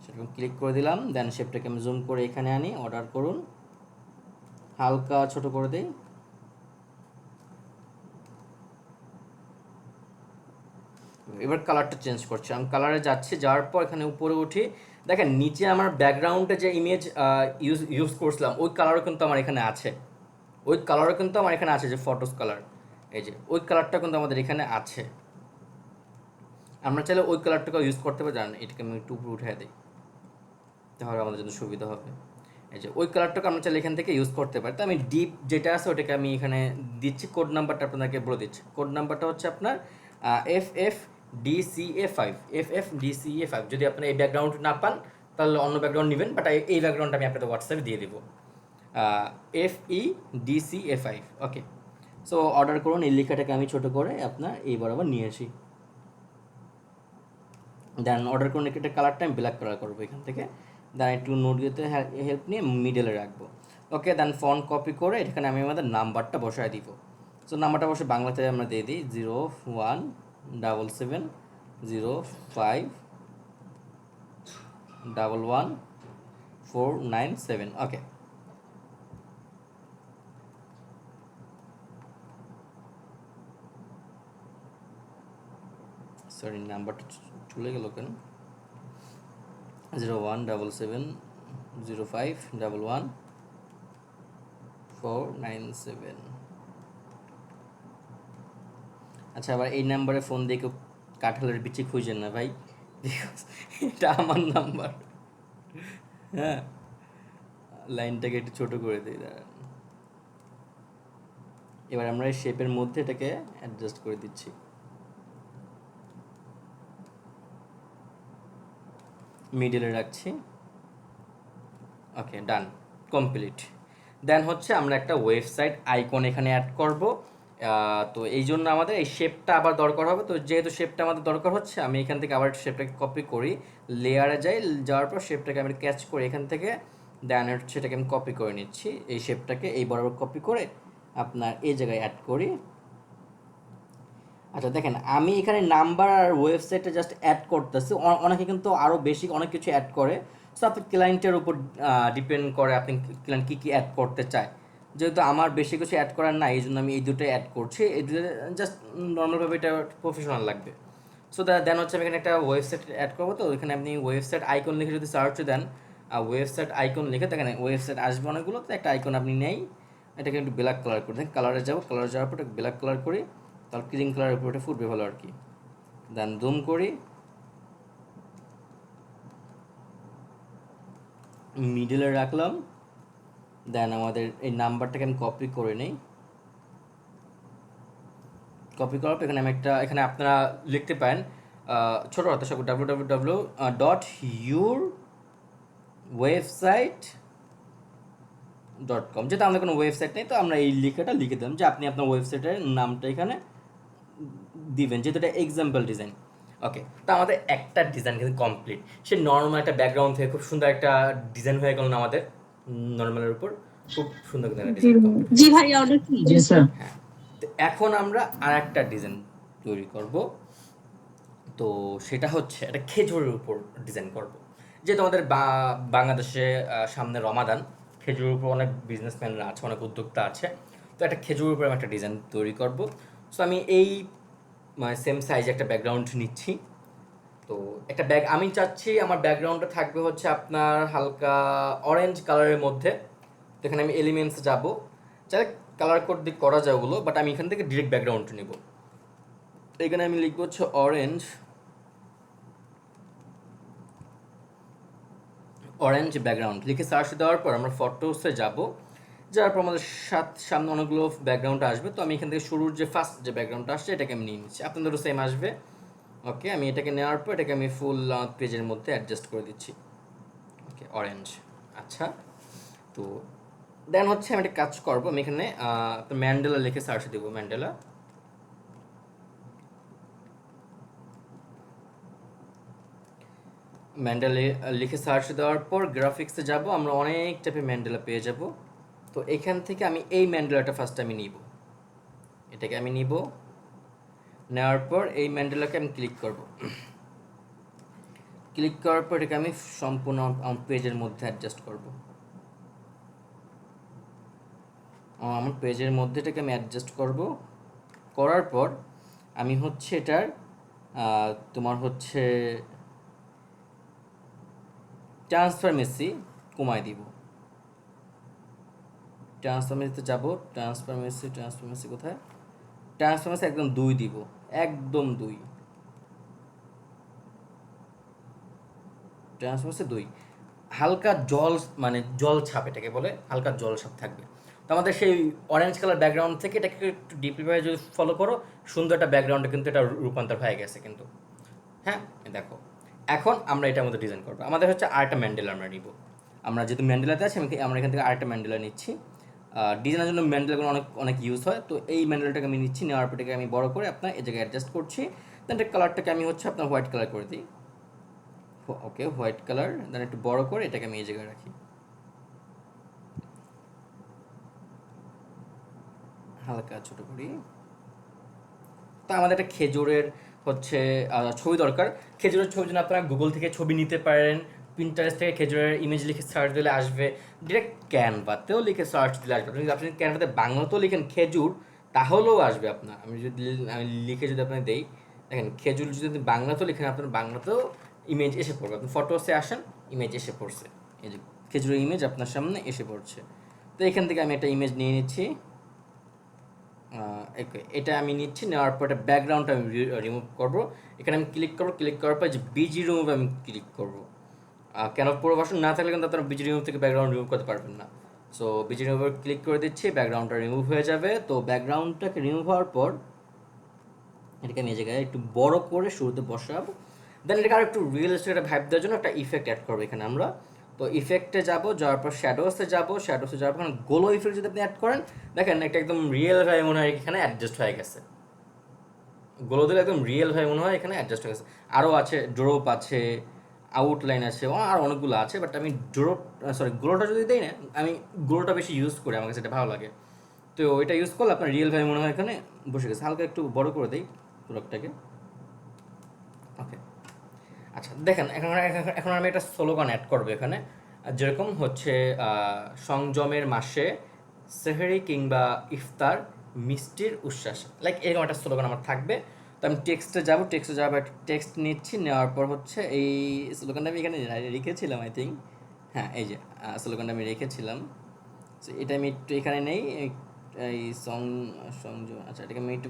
সেরকম ক্লিক করে দিলাম। দেন শেপটাকে আমি জুম করে এখানে আনি, অর্ডার করুন, হালকা ছোট করে দিই, এবার কালারটা চেঞ্জ করছি, আমি কালারে যাচ্ছি, যাওয়ার পর এখানে উপরে উঠি, দেখেন নিচে আমার ব্যাকগ্রাউন্ডে যে ইমেজ ইউজ করছিলাম ওই কালারও কিন্তু আমার এখানে আছে, ওই কালারও কিন্তু আমার এখানে আছে, যে ফটোস কালার, এই যে ওই কালারটা কিন্তু আমাদের এখানে আছে। আমরা চাইলে ওই কালারটাকে ইউজ করতে পারি, জানেন এটাকে আমি একটু উপরে উঠে দিই, তাহলে আমাদের জন্য সুবিধা হবে। এই যে ওই কালারটাকে আমরা চাইলে এখান থেকে ইউজ করতে পারি। তো আমি ডিপ যেটা আছে ওটাকে আমি এখানে দিচ্ছি, কোড নাম্বারটা আপনাদেরকে বলে দিচ্ছি। কোড নাম্বারটা হচ্ছে আপনার FFDCA5, FFDCA5। যদি আপনার এই ব্যাকগ্রাউন্ড না পান তাহলে অন্য ব্যাকগ্রাউন্ড নেবেন, বাট এই ব্যাকগ্রাউন্ডটা আমি আপনাদের হোয়াটসঅ্যাপে দিয়ে দেবো। FEDCA5, ওকে। সো অর্ডার করুন, এই লেখাটাকে আমি ছোটো করে আপনার এই বরাবর নিয়ে আসি, দেন অর্ডার করুন। এটা কালারটা আমি ব্ল্যাক কালার করবো এখান থেকে, দেন একটু নোট দিতে হেল্প নিয়ে মিডলে রাখবো, ওকে। দেন ফন্ট কপি করে এখানে আমি আমাদের নাম্বারটা বসায় দিব। সো নাম্বারটা বসে বাংলাতে আমরা দিয়ে দিই 017705111497, ওকে। সরি, নাম্বারটা চলে গেল কেন? 017705111497। আচ্ছা, আবার এই নাম্বারে ফোন দিয়ে কেউ কাঁঠালের বিচি খুঁজেন না ভাই, এটা আমার নাম্বার। হ্যাঁ, লাইনটাকে একটু ছোট করে দিই, দাঁড়ান। এবার আমরা এই শেপের মধ্যে এটাকে অ্যাডজাস্ট করে দিচ্ছি, মিডলে রাখছি, ওকে, ডান, কমপ্লিট। দেন হচ্ছে আমরা একটা ওয়েবসাইট আইকন এখানে অ্যাড করব। তো এই জন্য আমাদের এই শেপটা আবার দরকার হবে। তো যেহেতু শেপটা আমাদের দরকার হচ্ছে, আমি এখান থেকে আবার শেপটাকে কপি করি, লেয়ারে যাই, যাওয়ার পর শেপটাকে আমি ক্যাচ করি এখান থেকে, দেন হচ্ছে এটাকে আমি কপি করে নিচ্ছি, এই শেপটাকে এই বরাবর কপি করে আপনার এই জায়গায় অ্যাড করি। আচ্ছা দেখেন, আমি এখানে নাম্বার আর ওয়েবসাইটে জাস্ট অ্যাড করতেছি, অনেকে কিন্তু আরও বেশি অনেক কিছু অ্যাড করে। সো আপনি ক্লায়েন্টের উপর ডিপেন্ড করে আপনি ক্লায়েন্ট কী কী অ্যাড করতে চায়। যেহেতু আমার বেশি কিছু অ্যাড করার নাই, এই জন্য আমি এই দুটোই অ্যাড করছি, এই দুটো জাস্ট নর্মালভাবে এটা প্রফেশনাল লাগবে। সো দেন হচ্ছে আমি এখানে একটা ওয়েবসাইট অ্যাড করবো। তো এখানে আপনি ওয়েবসাইট আইকন লিখে যদি সার্চ দেন, ওয়েবসাইট আইকন লিখে দেখেন ওয়েবসাইট আসবে অনেকগুলো, তো একটা আইকন আপনি নেই, এটাকে একটু ব্ল্যাক কালার করে দেন, কালারে যাবো, কালারে যাওয়ার পর ব্ল্যাক কালার করি, তাহলে ক্রিম কালারের উপর এটা ফুটবে ভালো আর কি। দেন জুম করি, মিডলে রাখলাম, দেন আমাদের এই নাম্বারটাকে আমি কপি করে নিই, কপি করার পর এখানে আমি একটা, এখানে আপনারা লিখতে পারেন ছোটো হাতে সব www.yourwebsite.com। যেহেতু আমাদের কোনো ওয়েবসাইট নেই, তো আমরা এই লেখাটা লিখে দিলাম যে আপনি আপনার ওয়েবসাইটের নামটা এখানে দিবেন, যেহেতু এটা এক্সাম্পল ডিজাইন, ওকে। তো আমাদের একটা ডিজাইন কিন্তু কমপ্লিট। সে নর্মাল একটা ব্যাকগ্রাউন্ড থেকে খুব সুন্দর একটা ডিজাইন হয়ে গেল না আমাদের, নর্মালের উপর খুব সুন্দর কিন্তু একটা ডিজাইন কমপ্লিট। জি ভাই, অর্ডার কি? জি স্যার। হ্যাঁ, তো এখন আমরা আর একটা ডিজাইন তৈরি করব। তো সেটা হচ্ছে একটা খেজুরের উপর ডিজাইন করব। যেহেতু আমাদের বাংলাদেশে সামনে রমাদান, খেজুরের উপর অনেক বিজনেসম্যানরা আছে, অনেক উদ্যোক্তা আছে। তো একটা খেজুরের উপর আমি একটা ডিজাইন তৈরি করব। সো আমি এই মানে সেম সাইজে একটা ব্যাকগ্রাউন্ড নিচ্ছি। তো একটা আমি চাচ্ছি আমার ব্যাকগ্রাউন্ডটা থাকবে হচ্ছে আপনার হালকা অরেঞ্জ কালারের মধ্যে। তো এখানে আমি এলিমেন্টসে যাব, চাইলে কালার কোড দিয়ে করা যায় ওগুলো, বাট আমি এখান থেকে ডিরেক্ট ব্যাকগ্রাউন্ড নেব। এখানে আমি লিখবো হচ্ছে অরেঞ্জ ব্যাকগ্রাউন্ড লিখে সার্চ দেওয়ার পর আমরা ফটোসে যাব, যার পর আমাদের সামনে অনেকগুলো ব্যাকগ্রাউন্ড আসবে। তো আমি এখান থেকে শুরুর যে ফার্স্ট যে ব্যাকগ্রাউন্ডটা আসছে এটাকে আমি নিয়ে নিচ্ছি, আপনাদেরও সেম আসবে, ওকে। আমি এটাকে নেওয়ার পর এটাকে আমি ফুল পেজের মধ্যে অ্যাডজাস্ট করে দিচ্ছি, ওকে, অরেঞ্জ। আচ্ছা, তো দেন হচ্ছে আমি একটা কাজ করবো, আমি এখানে ম্যান্ডেলা লিখে সার্চ দেবো, ম্যান্ডেলা। ম্যান্ডেলা লিখে সার্চ দেওয়ার পর গ্রাফিক্সে যাব, আমরা অনেক টাইপের ম্যান্ডেলা পেয়ে যাব। তো এখান থেকে আমি এই ম্যান্ডেলাটা ফার্স্ট আমি নিব, এটাকে আমি নিব, নেওয়ার পর এই ম্যান্ডেলাকে আমি ক্লিক করব, ক্লিক করার পর এটাকে আমি সম্পূর্ণ পেজের মধ্যে অ্যাডজাস্ট করব, আমার পেজের মধ্যে এটাকে আমি অ্যাডজাস্ট করব। করার পর আমি হচ্ছে এটার তোমার হচ্ছে ট্রান্সফরমেসি কমায় দিব। ট্রান্সফরমেসিতে যাব, ট্রান্সফরমেসি কোথায়, ট্রান্সফরমেসি একদম 2 দিব, একদম 2, ট্রান্সফরমেসি 2। হালকা জল, মানে জল ছাপ এটাকে বলে, হালকা জল ছাপ থাকবে। তো আমাদের সেই অরেঞ্জ কালার ব্যাকগ্রাউন্ড থেকে এটাকে একটু ডিপলিভাবে যদি ফলো করো, সুন্দর একটা ব্যাকগ্রাউন্ডে কিন্তু এটা রূপান্তর হয়ে গেছে কিন্তু। হ্যাঁ, দেখো এখন আমরা এটার মধ্যে ডিজাইন করবো। আমাদের হচ্ছে আরেকটা ম্যান্ডেলা আমরা নিব। আমরা যেহেতু ম্যান্ডেলাতে আছি, আমরা এখান থেকে আরেকটা ম্যান্ডেলা নিচ্ছি। ডিজাইনের জন্য ম্যান্ডেলাগুলো অনেক অনেক ইউজ হয়, তো এই ম্যান্ডেলাটাকে আমি নিচ্ছি, নেওয়ার পর এটাকে আমি বড় করে আপনার এই জায়গায় অ্যাডজাস্ট করছি। দেন এটা কালারটাকে আমি হচ্ছে আপনার হোয়াইট কালার করে দিই। ওকে, হোয়াইট কালার, দেন একটু বড় করে এটাকে আমি এই জায়গায় রাখি, হালকা ছোট করি। তো আমাদের একটা খেজুরের হচ্ছে ছবি দরকার। খেজুরের ছবির জন্য আপনারা গুগল থেকে ছবি নিতে পারেন, পিন্টারেস্ট থেকে খেজুরের ইমেজ লিখে সার্চ দিলে আসবে, ডিরেক্ট ক্যানভাতেও লিখে সার্চ দিলে আসবে। আপনি ক্যানভাতে বাংলাতেও লিখেন খেজুর, তাহলেও আসবে আপনার। আমি লিখে যদি আপনার দেই, দেখেন খেজুর যদি বাংলাতেও লিখেন, আপনার বাংলাতেও ইমেজ এসে পড়বে। আপনি ফটোসে আসেন, ইমেজ এসে পড়ছে, এই যে খেজুরের ইমেজ আপনার সামনে এসে পড়ছে। তো এখান থেকে আমি একটা ইমেজ নিয়ে নিচ্ছি, এটা আমি নিচ্ছি। নেওয়ার পর ব্যাকগ্রাউন্ডটা আমি রিমুভ করবো। এখানে আমি ক্লিক করবো, ক্লিক করার পর যে বিজি রিমুভ আমি ক্লিক করবো। কেন পুরো ভার্সন না থাকলে কিন্তু আপনারা বিজি রিমুভ থেকে ব্যাকগ্রাউন্ড রিমুভ করতে পারবেন না। সো বিজি রিমুভ ক্লিক করে দিচ্ছি, ব্যাকগ্রাউন্ডটা রিমুভ হয়ে যাবে। তো ব্যাকগ্রাউন্ডটাকে রিমুভ হওয়ার পর এটাকে আমি এই জায়গায় একটু বড় করে শুরুতে বসাবো। দেন এটাকে আর একটু রিয়েলিস্টিক একটা ভাইব দেওয়ার জন্য একটা ইফেক্ট অ্যাড করবো এখানে আমরা। তো ইফেক্টে যাব, যাওয়ার পর শ্যাডোসে যাব, শ্যাডোসে যাওয়ার পর গোলো ইফেক্ট যদি আপনি অ্যাড করেন, দেখেন একটা একদম রিয়েল ভাই মনে হয় এখানে অ্যাডজাস্ট হয়ে গেছে। গোলো দিলে একদম রিয়েল ভাই মনে হয় এখানে অ্যাডজাস্ট হয়ে গেছে। আরও আছে, ড্রপ আছে, আউটলাইন আছে, আর অনেকগুলো আছে, বাট আমি গ্লোটা যদি দিই না, আমি গ্লোটা বেশি ইউজ করি, আমার কাছে এটা ভালো লাগে। তো এটা ইউজ করলে আপনার রিয়েল ভাই মনে হয় এখানে বসে গেছে। হালকা একটু বড় করে দিই প্রোডাক্টটাকে। ওকে, আচ্ছা দেখেন এখন এখন আমি একটা স্লোগান অ্যাড করবো এখানে, যেরকম হচ্ছে সংযমের মাসে সেহরি কিংবা ইফতার মিষ্টির উচ্ছ্বাস, লাইক এরকম একটা স্লোগান আমার থাকবে। তো আমি টেক্সটে যাবো, টেক্সট নিচ্ছি, নেওয়ার পর হচ্ছে এই স্লোগানটা আমি এখানে রেখেছিলাম আই থিঙ্ক। হ্যাঁ, এই যে স্লোগানটা আমি রেখেছিলাম। তো এটা আমি একটু এখানে নেই, এই সংযম, আচ্ছা এটাকে আমি একটু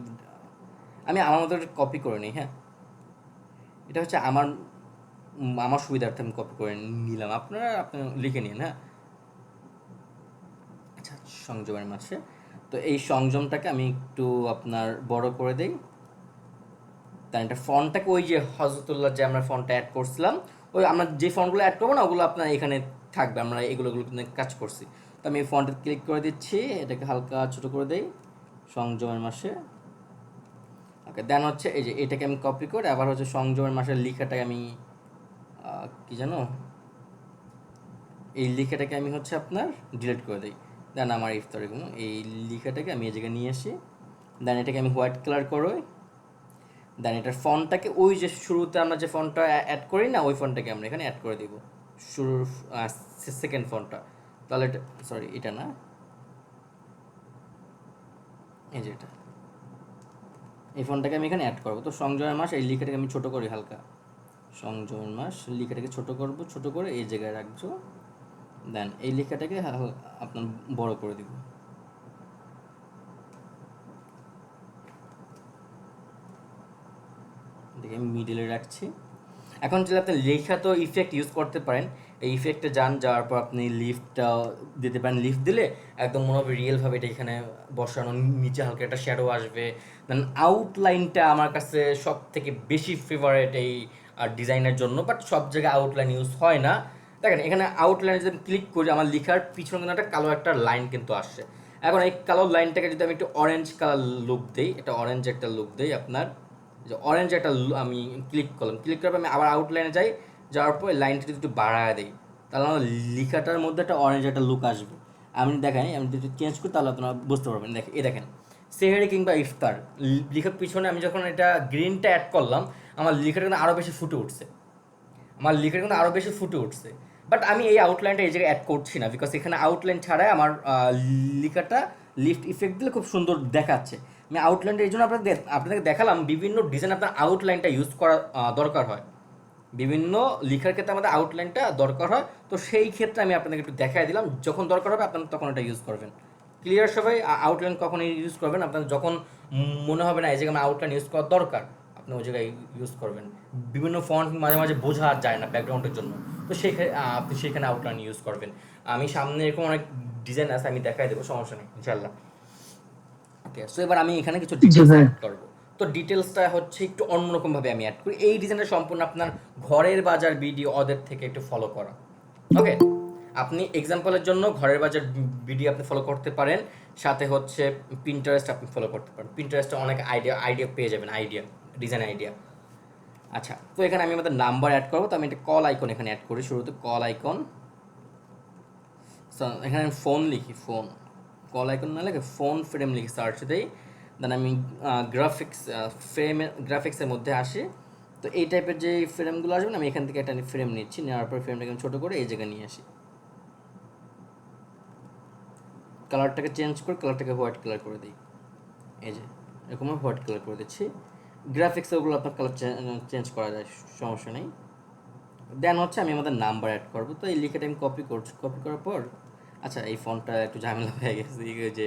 আমার মতো কপি করে নিই। হ্যাঁ, এটা হচ্ছে আমার সুবিধার্থে আমি কপি করে নিলাম, আপনি লিখে নিন। হ্যাঁ, আচ্ছা সংযমের মাঝে, তো এই সংযমটাকে আমি একটু আপনার বড় করে দেই। তাই এটা ফন্টটাকে ওই যে হজরতুল্লাহ যে আমরা ফন্টটা অ্যাড করছিলাম, ওই আমরা যে ফন্টগুলো অ্যাড করবো না ওগুলো আপনার এখানে থাকবে, আমরা এগুলো কাজ করছি। তো আমি এই ফন্টে ক্লিক করে দিচ্ছি, এটাকে হালকা ছোটো করে দেই, সংযমের মাসে। ওকে, দেন হচ্ছে এই যে এটাকে আমি কপি করে আবার হচ্ছে সংযমের মাসের লেখাটাকে আমি কি জানো, এই লেখাটাকে আমি হচ্ছে আপনার ডিলিট করে দিই। দেন আমার ইফতারে এই লেখাটাকে আমি এই জায়গায় নিয়ে আসি, দেন এটাকে আমি হোয়াইট কালার করই। দেন এটার ফন্টটাকে ওই যে শুরুতে আমরা যে ফন্টটা অ্যাড করি না, ওই ফন্টটাকে আমরা এখানে অ্যাড করে দিব, শুরুর সেকেন্ড ফন্টটা। তাহলে এটা, সরি এটা না, এই যে এটা, এই ফন্টটাকে আমি এখানে অ্যাড করবো। তো সংযমের মাস, এই লেখাটাকে আমি ছোটো করি হালকা, সংযমের মাস লেখাটাকে ছোটো করব, ছোটো করে এই জায়গায় রাখবো। দেন এই লেখাটাকে আপনার বড় করে দিব, দেখে আমি মিডিলে রাখছি। এখন যদি আপনি লেখা তো ইফেক্ট ইউজ করতে পারেন, এই ইফেক্টে যাওয়ার পর আপনি লিফটটা দিতে পারেন। লিফট দিলে একদম মনে হবে রিয়েলভাবে এটা এখানে বসানো, নিচে হালকা একটা শ্যাডো আসবে। দেন আউটলাইনটা আমার কাছে সব থেকে বেশি ফেভারেট এই ডিজাইনের জন্য, বাট সব জায়গায় আউটলাইন ইউজ হয় না। দেখেন এখানে আউটলাইনে যদি লেখার করি, আমার লেখার পিছনে কিন্তু একটা কালো একটা লাইন কিন্তু আসছে। এখন এই কালো লাইনটাকে যদি আমি একটু অরেঞ্জ কালার লুক দিই, এটা অরেঞ্জ একটা লুক দিই আপনার, যে অরেঞ্জ একটা আমি ক্লিক করলাম, ক্লিক করার পর আমি আবার আউটলাইনে যাই, যাওয়ার পর লাইনটা যদি একটু বাড়ায় দিই, তাহলে আমার লেখাটার মধ্যে একটা অরেঞ্জ একটা লুক আসবে। আমি দেখাই, আমি যদি চেঞ্জ করি তাহলে আপনারা বুঝতে পারবেন। দেখেন সেহরি কিংবা ইফতার লেখার পিছনে আমি যখন এটা গ্রিনটা অ্যাড করলাম, আমার লেখাটা কিন্তু আরও বেশি ফুটে উঠছে, বাট আমি এই আউটলাইনটা এই জায়গায় অ্যাড করছি না, বিকজ এখানে আউটলাইন ছাড়াই আমার লেখাটা লিফট ইফেক্ট দিলে খুব সুন্দর দেখাচ্ছে। আমি আউটলাইনটা এই জন্য আপনাদেরকে দেখালাম বিভিন্ন ডিজাইন আপনার আউটলাইনটা ইউজ করা দরকার হয়, বিভিন্ন লেখার ক্ষেত্রে আমাদের আউটলাইনটা দরকার হয়। তো সেই ক্ষেত্রে আমি আপনাদেরকে একটু দেখাই দিলাম, যখন দরকার হবে আপনারা তখন এটা ইউজ করবেন। ক্লিয়ার সবাই? আউটলাইন কখন ইউজ করবেন, আপনার যখন মনে হবে না এই জায়গায় আমার আউটলাইন ইউজ করার দরকার, আপনি ওই জায়গায় ইউজ করবেন। বিভিন্ন ফন্ট মাঝে মাঝে বোঝা যায় না ব্যাকগ্রাউন্ডের জন্য, তো সেখানে আপনি সেখানে আউটলাইন ইউজ করবেন। আমি সামনে এরকম অনেক ডিজাইন আছে, আমি দেখাই দেবো, সমস্যা নেই ইনশাল্লাহ। ওকে, সো এবার আমি এখানে কিছু জি ডিটেলস ভাই। অ্যাড করবো। তো ডিটেলসটা হচ্ছে একটু অন্যরকমভাবে আমি অ্যাড করি। এই ডিজাইনটা সম্পূর্ণ আপনার ঘরের বাজার ভিডিও ওদের থেকে একটু ফলো করা। ওকে, আপনি এক্সাম্পলের জন্য ঘরের বাজার ভিডিও আপনি ফলো করতে পারেন, সাথে হচ্ছে পিন্টারেস্ট আপনি ফলো করতে পারেন। পিন্টারেস্টে অনেক আইডিয়া পেয়ে যাবেন, ডিজাইন আইডিয়া। আচ্ছা, তো এখানে আমি আমাদের নাম্বার অ্যাড করবো। তো আমি একটা কল আইকন এখানে অ্যাড করি, শুরুতে কল আইকন। এখানে ফোন লিখি, ফোন, কল আইকন না লিখে ফোন ফ্রেম লিখি, সার্চ দেই। দেন আমি গ্রাফিক্সের মধ্যে আসি। তো এই টাইপের যে ফ্রেমগুলো আসবে না, আমি এখান থেকে একটা ফ্রেম নিচ্ছি, নেওয়ার পর ফ্রেমটাকে ছোটো করে এই জায়গায় নিয়ে আসি। কালারটাকে চেঞ্জ করে কালারটাকে হোয়াইট কালার করে দিই, এই যে এরকম হোয়াইট কালার করে দিচ্ছি। গ্রাফিক্সে ওগুলো আপনার কালার চেঞ্জ করা যায়, সমস্যা নেই। দেন হচ্ছে আমি আমাদের নাম্বার অ্যাড করবো। তো এই লিখাটা আমি কপি করছি, কপি করার পর আচ্ছা এই ফন্টটা একটু ঝামেলা হয়ে গেছে, যে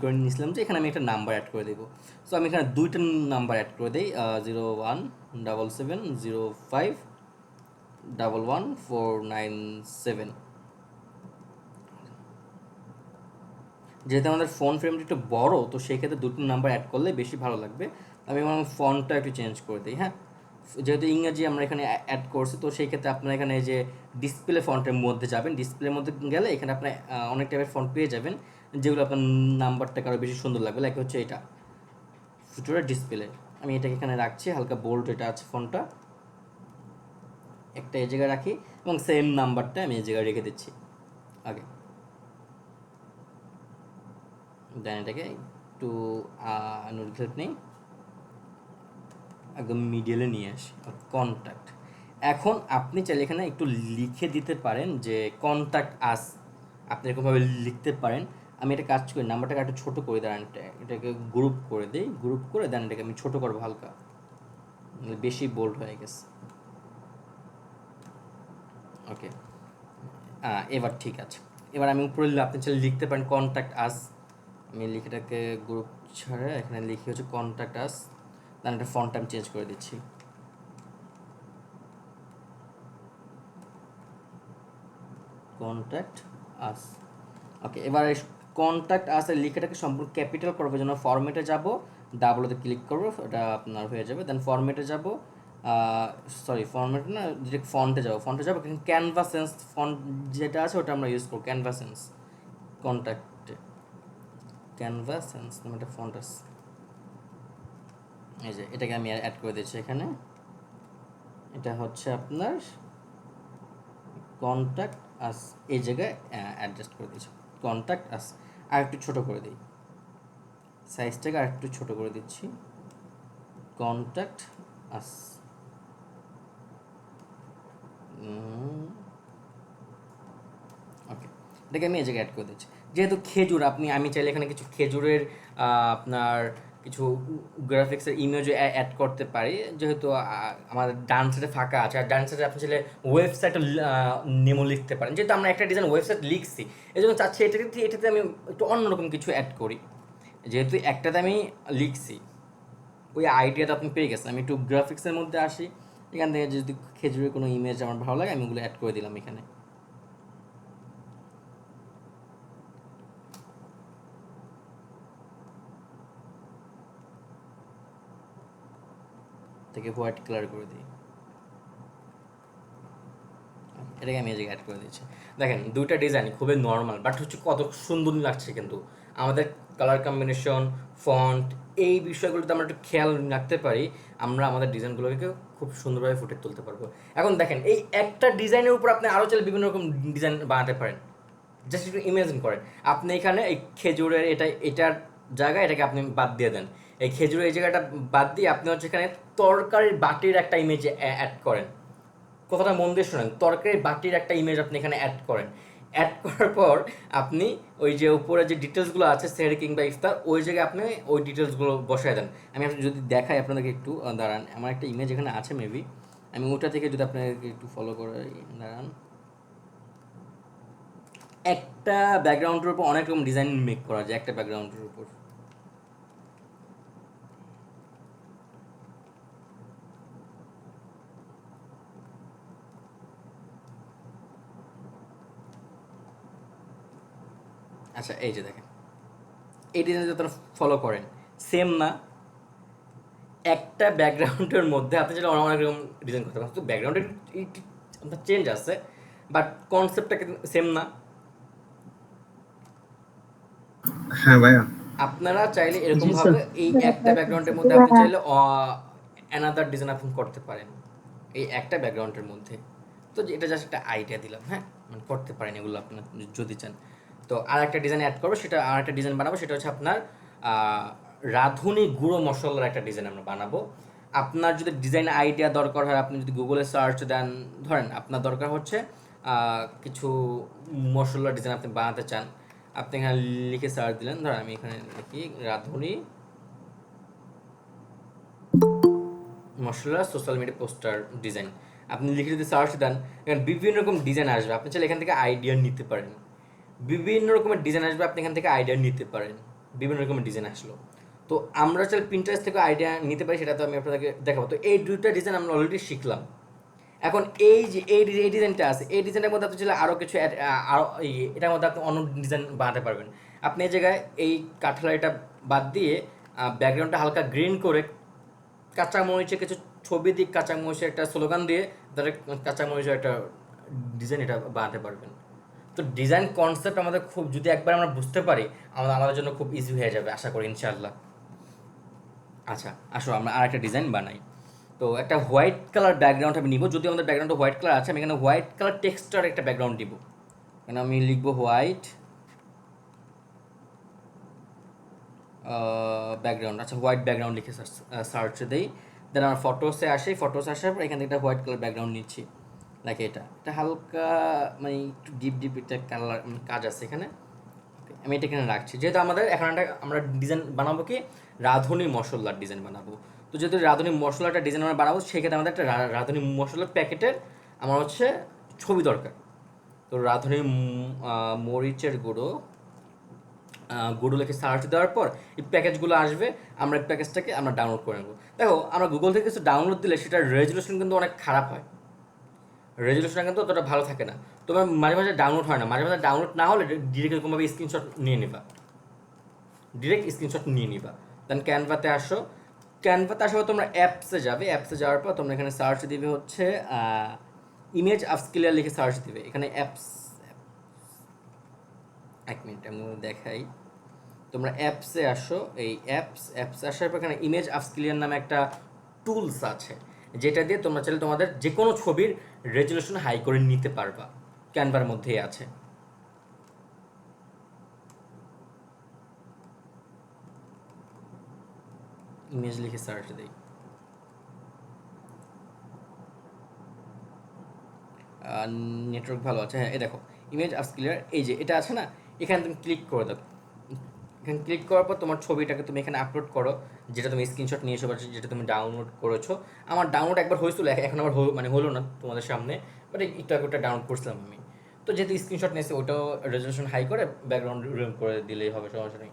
করে নিয়েছিলাম, যে এখানে আমি একটা নাম্বার অ্যাড করে দেবো। সো আমি এখানে দুইটা নাম্বার অ্যাড করে দিই, 017705111497। যেহেতু আমাদের ফোন ফ্রেমটা একটু বড়, তো সেই ক্ষেত্রে দুটো নাম্বার অ্যাড করলে বেশি ভালো লাগবে। আমি আমার ফন্টটা একটু চেঞ্জ করে দিই। হ্যাঁ, যেহেতু ইংরাজি আমরা এখানে অ্যাড করছি, তো সেই ক্ষেত্রে আপনারা এখানে যে ডিসপ্লে ফন্টের মধ্যে যাবেন, ডিসপ্লের মধ্যে গেলে এখানে আপনার অনেক টাইপের ফন্ট পেয়ে যাবেন, যেগুলো আপনার নাম্বারটাকে আরও বেশি সুন্দর লাগবে। লাইক হচ্ছে এটা ফুটোরের ডিসপ্লে, আমি এটাকে এখানে রাখছি, হালকা বোল্ড এটা আছে ফন্টটা, একটা এই জায়গায় রাখি, এবং সেম নাম্বারটা আমি এই জায়গায় রেখে দিচ্ছি আগে। দেন এটাকে একটু নোট হেল্প নেই, একদম মিডিয়ালে নিয়ে আসি, কন্ট্যাক্ট। এখন আপনি চাইলে এখানে একটু লিখে দিতে পারেন যে কন্ট্যাক্ট আস, আপনি এরকমভাবে লিখতে পারেন। আমি এটা কাজ করি, নাম্বারটাকে একটু ছোটো করে দেন, এটাকে গ্রুপ করে দিই, গ্রুপ করে দেন এটাকে আমি ছোটো করবো হালকা, বেশি বোল্ড হয়ে গেছে। ওকে, এবার ঠিক আছে। এবার আমি উপরে আপনি চাইলে লিখতে পারেন কন্ট্যাক্ট আস। আমি লিখেটাকে গ্রুপ ছাড়া এখানে লিখি হচ্ছে কন্ট্যাক্ট আস। দেন একটা ফন্ট আমি চেঞ্জ করে দিচ্ছি, কন্ট্যাক্ট আস। ওকে, এবার এই কন্ট্যাক্ট আস এর লিখাটাকে সম্পূর্ণ ক্যাপিটাল করবো জন্য ফরম্যাটে যাব, ডাবলতে ক্লিক করবো, এটা আপনার হয়ে যাবে। দেন ফরম্যাটে যাব, ফরম্যাট না, ডিরেক্ট ফন্টে যাবো, ক্যানভাসেন্স ফন্ট যেটা আছে ওটা আমরা ইউজ করবো, ক্যানভাসেন্স। কন্ট্যাক্টে ক্যানভাসেন্স নামে একটা ফন্ট আছে, এই যে এটাকে আমি অ্যাড করে দিচ্ছি এখানে। এটা হচ্ছে আপনার কন্ট্যাক্ট আস, এই জায়গায় অ্যাডজাস্ট করে দিচ্ছি, কন্ট্যাক্ট আস। আর একটু ছোটো করে দিই, সাইজটাকে আর একটু ছোটো করে দিচ্ছি, কন্ট্যাক্ট আস। ওকে, এটাকে আমি এই জায়গায় অ্যাড করে দিচ্ছি। যেহেতু খেজুর, আমি চাইলে এখানে কিছু খেজুরের আপনার কিছু গ্রাফিক্সের ইমেজও অ্যাড করতে পারি, যেহেতু আমাদের ডান সাইডে ফাঁকা আছে, আর ডান সাইডে আপনি চাইলে ওয়েবসাইটও নেমও লিখতে পারেন। যেহেতু আমরা একটা ডিজাইন ওয়েবসাইট লিখছি, এই জন্য চাচ্ছি এটাতে আমি একটু অন্যরকম কিছু অ্যাড করি। যেহেতু একটাতে আমি লিখছি, ওই আইডিয়াটা আপনি পেয়ে গেছেন। আমি একটু গ্রাফিক্সের মধ্যে আসি, এখান থেকে যদি খেজুরের কোনো ইমেজ আমার ভালো লাগে আমি ওগুলো অ্যাড করে দিলাম এখানে। থেকে হোয়াইট কালার করে দিই, এটাকে আমি এই জায়গায় অ্যাড করে দিচ্ছি। দেখেন দুইটা ডিজাইন খুবই নর্মাল, বাট হচ্ছে কত সুন্দর লাগছে। কিন্তু আমাদের কালার কম্বিনেশন, ফন্ট, এই বিষয়গুলোতে আমরা একটু খেয়াল রাখতে পারি, আমরা আমাদের ডিজাইনগুলোকে খুব সুন্দরভাবে ফুটে তুলতে পারবো। এখন দেখেন এই একটা ডিজাইনের উপর আপনি আরও চাইলে বিভিন্ন রকম ডিজাইন বানাতে পারেন। জাস্ট একটু ইমাজিন করেন, আপনি এখানে এই খেজুরের এটার জায়গায় এটাকে আপনি বাদ দিয়ে দেন, এই খেজুরের এই জায়গাটা বাদ দিয়ে আপনি হচ্ছে এখানে তরকারির বাটির একটা ইমেজ অ্যাড করেন। কথাটা মন দিয়ে শোনেন, তরকারির বাটির একটা ইমেজ আপনি এখানে অ্যাড করেন। অ্যাড করার পর আপনি ওই যে উপরে যে ডিটেলসগুলো আছে সেহরি কিংবা ইফতার, ওই জায়গায় আপনি ওই ডিটেলসগুলো বসায় দেন। আমি যদি দেখাই আপনাদেরকে একটু, দাঁড়ান, আমার একটা ইমেজ এখানে আছে মেবি, আমি ওটা থেকে যদি আপনাদেরকে একটু ফলো করে, দাঁড়ান। একটা ব্যাকগ্রাউন্ডের উপর অনেক রকম ডিজাইন মেক করা যায়, একটা ব্যাকগ্রাউন্ডের উপর। আচ্ছা এই যে দেখেন, এই ডিজাইন যদি আপনারা ফলো করেন, সেম না? একটা ব্যাকগ্রাউন্ডের মধ্যে আপনি যেটা অনেক রকম ডিজাইন করতে পারেন, তো ব্যাকগ্রাউন্ডের আপনার চেঞ্জ আছে, বাট কনসেপ্টটা সেম না? হ্যাঁ ভাইয়া। আপনারা চাইলে জি স্যার। এরকমভাবে এই একটা ব্যাকগ্রাউন্ডের মধ্যে আপনি চাইলে অ্যানাদার ডিজাইন আপনি করতে পারেন এই একটা ব্যাকগ্রাউন্ডের মধ্যে। তো এটা জাস্ট একটা আইডিয়া দিলাম, হ্যাঁ, মানে করতে পারেন এগুলো আপনার যদি চান। তো আর একটা ডিজাইন অ্যাড করবো, সেটা আর একটা ডিজাইন বানাবো, সেটা হচ্ছে আপনার রাঁধুনি গুঁড়ো মশলার একটা ডিজাইন আমরা বানাবো। আপনার যদি ডিজাইন আইডিয়া দরকার হয়, আপনি যদি গুগলে সার্চ দেন, ধরেন আপনার দরকার হচ্ছে কিছু মশলার ডিজাইন আপনি বানাতে চান, আপনি এখানে লিখে সার্চ দিলেন, ধরেন আমি এখানে লিখি রাঁধুনি মশলা সোশ্যাল মিডিয়া পোস্টার ডিজাইন, আপনি লিখে যদি সার্চ দেন, এখানে বিভিন্ন রকম ডিজাইন আসবে, আপনি চাইলে এখান থেকে আইডিয়া নিতে পারেন। বিভিন্ন রকমের ডিজাইন আসবে, আপনি এখান থেকে আইডিয়া নিতে পারেন। বিভিন্ন রকমের ডিজাইন আসলো, তো আমরা চাইলে প্রিন্টারেস্ট থেকে আইডিয়া নিতে পারি, সেটা তো আমি আপনাদেরকে দেখাবো। তো এই দুইটা ডিজাইন আমরা অলরেডি শিখলাম। এখন এই যে এই ডিজাইনটা আছে, এই ডিজাইনের মধ্যে আপনি চাইলে আরও কিছু আরও এটার মধ্যে আপনি অন্য ডিজাইন বানাতে পারবেন। আপনি এই জায়গায় এই কাঠলাইটা বাদ দিয়ে ব্যাকগ্রাউন্ডটা হালকা গ্রিন করে কাঁচামরিচের কিছু ছবি দিক, কাঁচামরিচের একটা স্লোগান দিয়ে তাদের কাঁচামরিচের একটা ডিজাইন এটা বানাতে পারবেন। তো ডিজাইন কনসেপ্ট আমাদের খুব, যদি একবার আমরা বুঝতে পারি, আমাদের জন্য খুব ইজি হয়ে যাবে আশা করি, ইনশাআল্লাহ। আচ্ছা আসো আমরা আর একটা ডিজাইন বানাই। তো একটা হোয়াইট কালার ব্যাকগ্রাউন্ড আমি নিব, যদি আমাদের ব্যাকগ্রাউন্ডে হোয়াইট কালার আছে, আমি এখানে হোয়াইট কালার টেক্সটার একটা ব্যাকগ্রাউন্ড দিব। এখানে আমি লিখবো হোয়াইট ব্যাকগ্রাউন্ড। আচ্ছা হোয়াইট ব্যাকগ্রাউন্ড লিখে সার্চ দেই, দেন আমার ফটোসে আসে, ফটোসে আসার পর এখান থেকে একটা হোয়াইট কালার ব্যাকগ্রাউন্ড নিচ্ছি, লাইক এটা হালকা মানে একটু ডিপ ডিপ একটা কালার কাজ আছে এখানে। আমি এটা এখানে রাখছি, যেহেতু আমাদের এখন একটা আমরা ডিজাইন বানাবো কি রাঁধুনি মশলার ডিজাইন বানাবো। তো যেহেতু রাঁধুনি মশলাটা ডিজাইন আমরা বানাবো, সেক্ষেত্রে আমাদের একটা রাঁধুনি মশলার প্যাকেটের আমার হচ্ছে ছবি দরকার। তো রাঁধুনি মরিচের গুঁড়ো গুগল লিখে সার্চ দেওয়ার পর এই প্যাকেজগুলো আসবে, আমরা এই প্যাকেজটাকে আমরা ডাউনলোড করে নেবো। দেখো আমরা গুগল থেকে কিছু ডাউনলোড দিলে সেটার রেজলিউশন কিন্তু অনেক খারাপ হয়, রেজলিউশনটা কিন্তু অতটা ভালো থাকে না। তোমার মাঝে মাঝে ডাউনলোড হয় না, মাঝে মাঝে ডাউনলোড না হলে ডিরেক্ট এরকমভাবে স্ক্রিনশট নিয়ে নিবা, ডিরেক্ট স্ক্রিনশট নিয়ে নিবা। দেন ক্যানভাতে আসো, ক্যানভাতে আসার পর তোমরা অ্যাপসে যাবে, অ্যাপসে যাওয়ার পর তোমরা এখানে সার্চ দিবে হচ্ছে ইমেজ আপস্কেলার লিখে সার্চ দিবে। এখানে অ্যাপস, এক মিনিট আমি দেখাই, তোমরা অ্যাপসে আসো, এই অ্যাপসে আসার পর এখানে ইমেজ আপস্কেলার নামে একটা টুলস আছে, যেটা দিয়ে তোমরা চাইলে তোমাদের যে কোনো ছবির রেজলিউশন হাই করে নিতে পারবা, ক্যানভার মধ্যেই আছে। ইমেজ লিখে সার্চ দিই, নেটওয়ার্ক ভালো আছে, হ্যাঁ এই দেখো ইমেজ আপস্কেলার, এই যে এটা আছে না, এখানে তুমি ক্লিক করে দাও। এখানে ক্লিক করার পর তোমার ছবিটাকে তুমি এখানে আপলোড করো, যেটা তুমি স্ক্রিনশট নিয়েছো বা যেটা তুমি ডাউনলোড করেছো। আমার ডাউনলোড একবার হয়েছিল, এখন আবার মানে হলো না তোমাদের সামনে, বাট একটু আগে ওটা ডাউনলোড করছিলাম আমি। তো যেহেতু স্ক্রিনশট নিয়েছি, ওটাও রেজলিউশন হাই করে ব্যাকগ্রাউন্ড রিমুভ করে দিলেই হবে, সমস্যা নেই।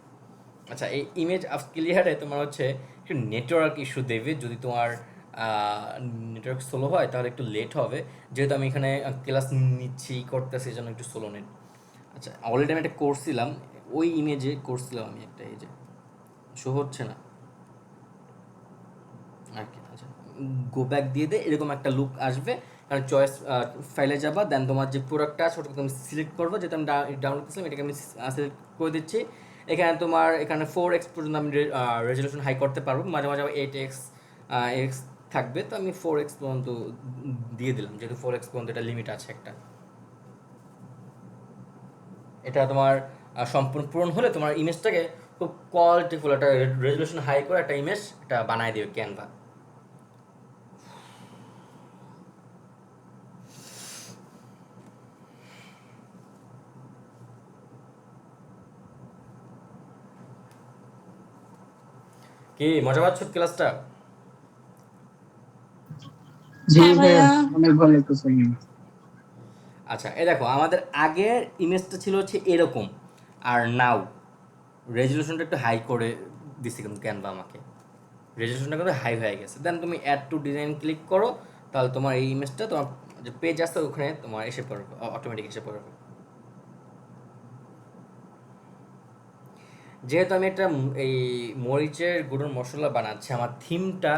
আচ্ছা এই ইমেজ আপস্কেলারে তোমার হচ্ছে একটু নেটওয়ার্ক ইস্যু দেবে, যদি তোমার নেটওয়ার্ক স্লো হয় তাহলে একটু লেট হবে, যেহেতু আমি এখানে ক্লাস নিচ্ছি করতেছি, এই জন্য একটু স্লো নেট। আচ্ছা অলরেডি আমি একটা করছিলাম, ওই ইমেজে করছিলাম আমি একটা, এই যে শো হচ্ছে না আর কি। আচ্ছা গো ব্যাক দিয়ে দে, এরকম একটা লুক আসবে, কারণ চয়েস ফাইলে যাবা, দেন তোমার যে প্রোডাক্টটা আছে ওটাকে তুমি সিলেক্ট করবো, যেটা আমি ডাউনলোড করছিলাম এটাকে আমি সিলেক্ট করে দিচ্ছি। এখানে তোমার এখানে 4x পর্যন্ত আমি রেজলিউশন হাই করতে পারবো, মাঝে মাঝে 8x এক্স থাকবে, তো আমি 4x পর্যন্ত দিয়ে দিলাম, যেহেতু 4x পর্যন্ত এটা লিমিট আছে একটা। এটা তোমার সম্পূর্ণ পূরণ হলে তোমার ইমেজটাকে খুব কোয়ালিটিফুল একটা রেজলিউশন হাই করে একটা ইমেজ এটা বানায় দিবে ক্যানভা। কি মজা পাচ্ছ ক্লাসটা? জি হ্যাঁ ভাইয়া, ভাইয়া। অনেক ভালো লাগতেছে। আচ্ছা, এই দেখো আমাদের আগের ইমেজটা ছিল হচ্ছে এরকম, আর নাও রেজলিউশনটা একটু হাই করে দিছি কিন্তু ক্যানভা আমাকে, রেজলিউশনটা কিন্তু হাই হয়ে গেছে। দেন তুমি অ্যাড টু ডিজাইন ক্লিক করো, তাহলে তোমার এই ইমেজটা তোমার যে পেজ আছে ওখানে তোমার এসে পড়বে, অটোমেটিক এসে পড়বে। যেহেতু আমি একটা এই মরিচের গুঁড়োর মশলা বানাচ্ছি, আমার থিমটা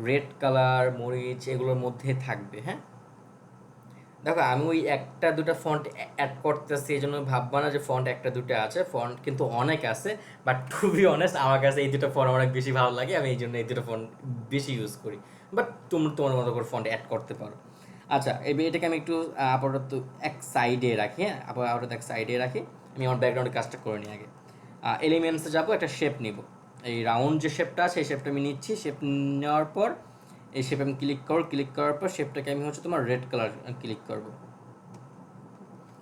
রেড কালার মরিচ এগুলোর মধ্যে থাকবে। হ্যাঁ, দেখো আমি ওই একটা দুটা ফন্ট অ্যাড করতেছি, এই জন্য ভাববা না যে ফন্ট একটা দুটো আছে, ফন্ট কিন্তু অনেক আছে। বাট টু বি অনেস্ট আমার কাছে এই দুটো ফন্ট অনেক বেশি ভালো লাগে, আমি এই জন্য এই দুটো ফন্ট বেশি ইউজ করি। বাট তুমি তোমার মতো করে ফন্ট অ্যাড করতে পারো। আচ্ছা, এবার এটাকে আমি একটু আপাতত এক সাইডে রাখি। হ্যাঁ, আপাতত এক সাইডে রাখি। আমি আমার ব্যাকগ্রাউন্ডে কাজটা করে নিই আগে। এলিমেন্টসে যাবো, একটা শেপ নিব। এই রাউন্ড যে শেপটা আছে এই শেপটা আমি নিচ্ছি। শেপ নেওয়ার পর এই শেপে আমি ক্লিক করার পর শেপটাকে আমি হচ্ছে তোমার রেড কালার ক্লিক করব,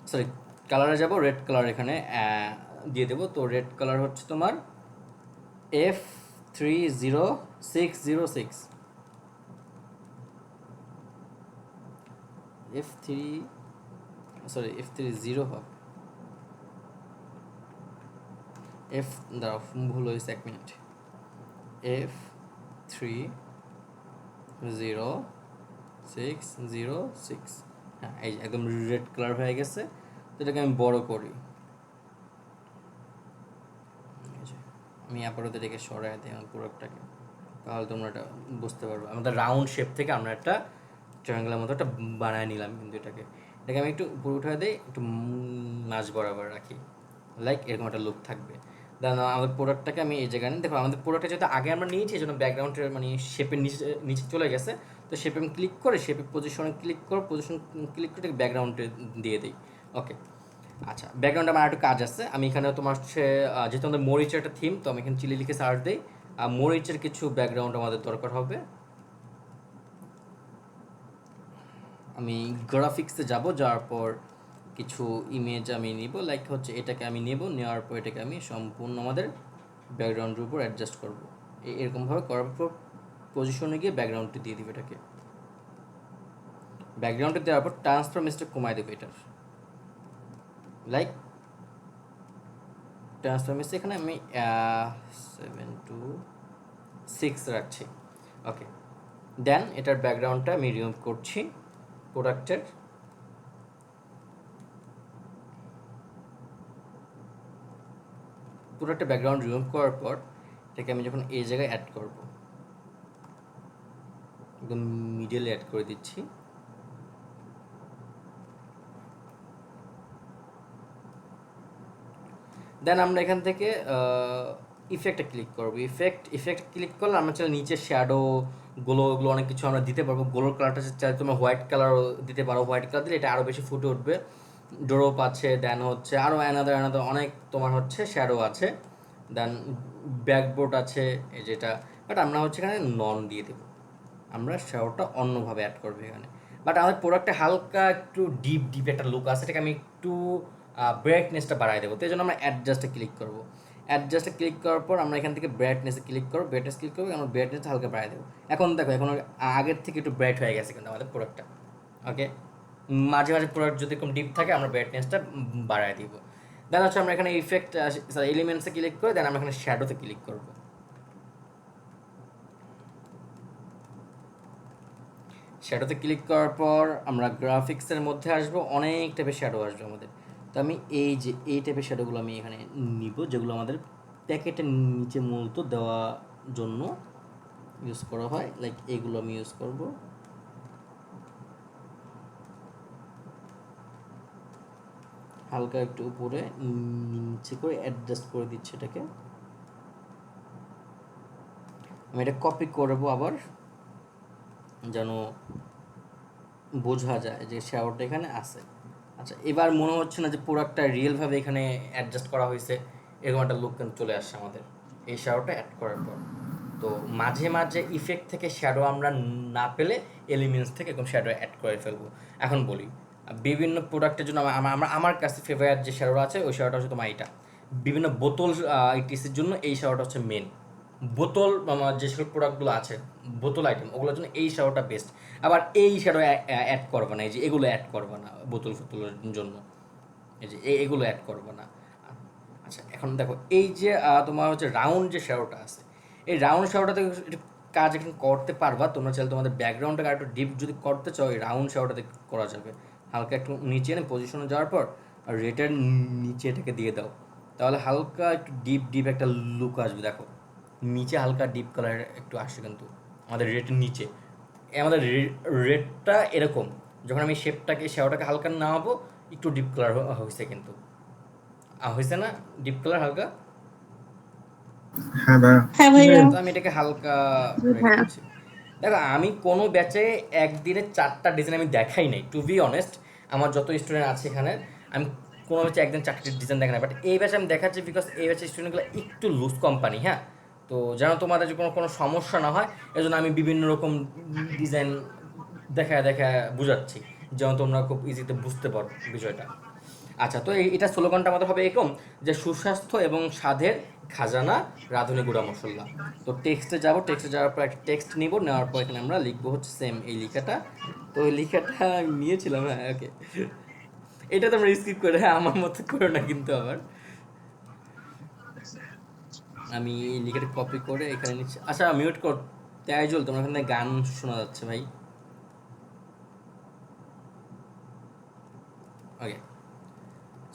সরি কালারে যাব, রেড কালার এখানে দিয়ে দেবো। তো রেড কালার হচ্ছে তোমার F30606, F3 সরি F30 হবে, এফ দাঁড়াও ভুল হয়েছে, 1 মিনিট। F30606, হ্যাঁ এই যে একদম রেড কালার হয়ে গেছে। তো এটাকে আমি বড় করি, এই যে আমি আপাতত এটাকে সরাই দিই আমার প্রোডাক্টটাকে, তাহলে তোমরা এটা বুঝতে পারবে। আমাদের রাউন্ড শেপ থেকে আমরা একটা ট্রায়াঙ্গেলের মতো একটা বানায় নিলাম, কিন্তু এটাকে আমি একটু উপরে উঠে দিই, একটু মাঝ বরাবর রাখি, লাইক এরকম একটা লুক থাকবে। দেন আমাদের প্রোডাক্টটাকে আমি এই জায়গায় নিই। দেখো আমাদের প্রোডাক্টটা যেহেতু আগে আমরা নিয়েছি, এই জন্য ব্যাকগ্রাউন্ডের মানে শেপের নিচে নিচে চলে গেছে। তো শেপে আমি ক্লিক করে শেপে পজিশনে ক্লিক করে ব্যাকগ্রাউন্ডে দিয়ে দিই। ওকে, আচ্ছা ব্যাকগ্রাউন্ডে আমার একটু কাজ আছে। আমি এখানে তোমার হচ্ছে যেহেতু আমাদের মরিচের একটা থিম, তো আমি এখানে চিলি লিখে সার্চ দিই। আর মরিচের কিছু ব্যাকগ্রাউন্ড আমাদের দরকার হবে। আমি গ্রাফিক্সে যাব, যাওয়ার পর কিছু ইমেজ আমি নিব, লাইক হচ্ছে এটাকে আমি নেব, নেওয়ার পর এটাকে আমি সম্পূর্ণ আমাদের ব্যাকগ্রাউন্ডের উপর অ্যাডজাস্ট করব। এরকমভাবে করার পর পজিশনে গিয়ে ব্যাকগ্রাউন্ডটি দিয়ে দিবে এটাকে। ব্যাকগ্রাউন্ডে দেওয়ার পর ট্রান্সফরমেশনটা কমাই দেবে এটার, লাইক ট্রান্সফরমেশন এখানে আমি 7 to 6 রাখছি। ওকে, দেন এটার ব্যাকগ্রাউন্ডটা আমি রিমুভ করছি প্রোডাক্টের। প্রোডাক্টের ব্যাকগ্রাউন্ড রিমুভ করার পর এটাকে আমি যখন এই জায়গায় অ্যাড করব, একদম মিডলে অ্যাড করে দিচ্ছি। দেন আমরা এখান থেকে ইফেক্টে ক্লিক করবো। ইফেক্ট ক্লিক করলে আমরা চাইলে নিচে শ্যাডো ওগুলো অনেক কিছু আমরা দিতে পারবো। গোলোর কালারটা চাইলে তোমরা হোয়াইট কালারও দিতে পারো, হোয়াইট কালার দিলে এটা আরও বেশি ফুটে উঠবে। ডোরোপ আছে, দেন হচ্ছে আরও অ্যানাদার অনেক তোমার হচ্ছে শ্যাডো আছে, দেন ব্যাকবোর্ড আছে এই যেটা। বাট আমরা হচ্ছে এখানে নন দিয়ে দেবো, আমরা শ্যাডোটা অন্যভাবে অ্যাড করবো এখানে। বাট আমাদের প্রোডাক্টে হালকা একটু ডিপ একটা লুক আছে, এটাকে আমি একটু ব্রাইটনেসটা বাড়াই দেবো। তো এই জন্য আমরা অ্যাডজাস্টে ক্লিক করবো। অ্যাডজাস্টে ক্লিক করার পর আমরা এখান থেকে ব্রাইটনেসে ক্লিক করবো, আমরা ব্রাইটনেসটা হালকা বাড়াই দেবো। এখন দেখো এখন আগের থেকে একটু ব্রাইট হয়ে গেছে কিন্তু আমাদের প্রোডাক্টটা। ওকে, মাঝে মাঝে প্রোডাক্ট যদি এরকম ডিপ থাকে আমরা ব্রাইটনেসটা বাড়ায় দিব। দেন হচ্ছে আমরা এখানে ইফেক্ট এলিমেন্টসে ক্লিক করে দেন আমরা এখানে শ্যাডোতে ক্লিক করবো। শ্যাডোতে ক্লিক করার পর আমরা গ্রাফিক্সের মধ্যে আসবো, অনেক টাইপের শ্যাডো আসবে আমাদের। তো আমি এই টাইপের শ্যাডোগুলো আমি এখানে নিব, যেগুলো আমাদের প্যাকেটের নিচে মূলত দেওয়া জন্য ইউজ করা হয়, লাইক এইগুলো আমি ইউজ করব। হালকা একটু উপরে নিচে করে অ্যাডজাস্ট করে দিচ্ছি এটাকে। আমি এটা কপি করব আবার, যেন বোঝা যায় যে শ্যাডোটা এখানে আছে। আচ্ছা, এবার মনে হচ্ছে না যে প্রোডাক্টটা রিয়েলভাবে এখানে অ্যাডজাস্ট করা হয়েছে, এরকম একটা লুক কিন্তু চলে আসছে আমাদের এই শ্যাডোটা অ্যাড করার পর। তো মাঝে মাঝে ইফেক্ট থেকে শ্যাডো আমরা না পেলে এলিমেন্টস থেকে এরকম শ্যাডো অ্যাড করে ফেলবো। এখন বলি বিভিন্ন প্রোডাক্টের জন্য আমার কাছে ফেভারিট যে শ্যাডোটা আছে ওই শ্যাডোটা হচ্ছে তোমার এইটা। বিভিন্ন বোতল ইটিসির জন্য এই শ্যাডোটা হচ্ছে মেন। বোতল যে সকল প্রোডাক্টগুলো আছে বোতল আইটেম ওগুলোর জন্য এই শ্যাডোটা বেস্ট। আবার এই শ্যাডো অ্যাড করবে না, এই যে এগুলো অ্যাড করবে না বোতল ফোতলের জন্য, এই যে এগুলো অ্যাড করবে না। আচ্ছা এখন দেখো এই যে তোমার হচ্ছে রাউন্ড যে শ্যাডোটা আছে, এই রাউন্ড শ্যাডোটাতে একটু কাজ এখন করতে পারবা তোমরা, চাইলে তোমাদের ব্যাকগ্রাউন্ডটাকে একটু ডিপ যদি করতে চাও এই রাউন্ড শ্যাডোটাতে করা যাবে। হালকা একটু নিচে এনে পজিশনে যাওয়ার পর আর রেটের নিচে এটাকে দিয়ে দাও, তাহলে হালকা একটু ডিপ ডিপ একটা লুক আসবে। দেখো নিচে হালকা ডিপ কালার একটু আসছে কিন্তু আমাদের রেটের নিচে। আমাদের রেটটা এরকম, যখন আমি শেপটাকে শ্যাওটাকে হালকা নামাবো একটু ডিপ কালার হয়েছে কিন্তু, হয়েছে না ডিপ কালার হালকা। হ্যাঁ ভাইয়া। হ্যাঁ ভাইয়া। তো আমি এটাকে হালকা রেখে হ্যাঁ দিচ্ছি। দেখো আমি কোনো ব্যাচে একদিনে 4টা ডিজাইন আমি দেখাই নাই, টু বি অনেস্ট। আমার যত স্টুডেন্ট আছে এখানে আমি কোনো ব্যাচে একদিন 4টি ডিজাইন দেখা নাই, বাট এই ব্যাচে আমি দেখাচ্ছি বিকজ এই ব্যাচের স্টুডেন্টগুলো একটু লুজ কোম্পানি। হ্যাঁ, তো যেন তোমাদের যে কোনো কোনো সমস্যা না হয় এজন্য আমি বিভিন্ন রকম ডিজাইন দেখা দেখা বুঝাচ্ছি, যেন তোমরা খুব ইজিতে বুঝতে পারো বিষয়টা। আচ্ছা, তো এটা স্লোগানটা আমাদের হবে এরকম যে সুস্বাস্থ্য এবং স্বাদের খাজানা রাঁধুনি গুঁড়া মশলা। তো টেক্সটে যাব, টেক্সটে যাওয়ার পর একটা টেক্সট নিব, নেওয়ার পর এখানে আমরা লিখবো হচ্ছে সেম এই লেখাটা। তো এই লেখাটা আমি নিয়েছিলাম, হ্যাঁ ওকে। এটা তোমরা স্কিপ করে, হ্যাঁ আমার মতো করো না কিন্তু আবার। আমি এই লেখাটা কপি করে এখানে নিচ্ছি। আচ্ছা মিউট কর তাইজুল, তোমার এখানে গান শোনা যাচ্ছে ভাই। ওকে,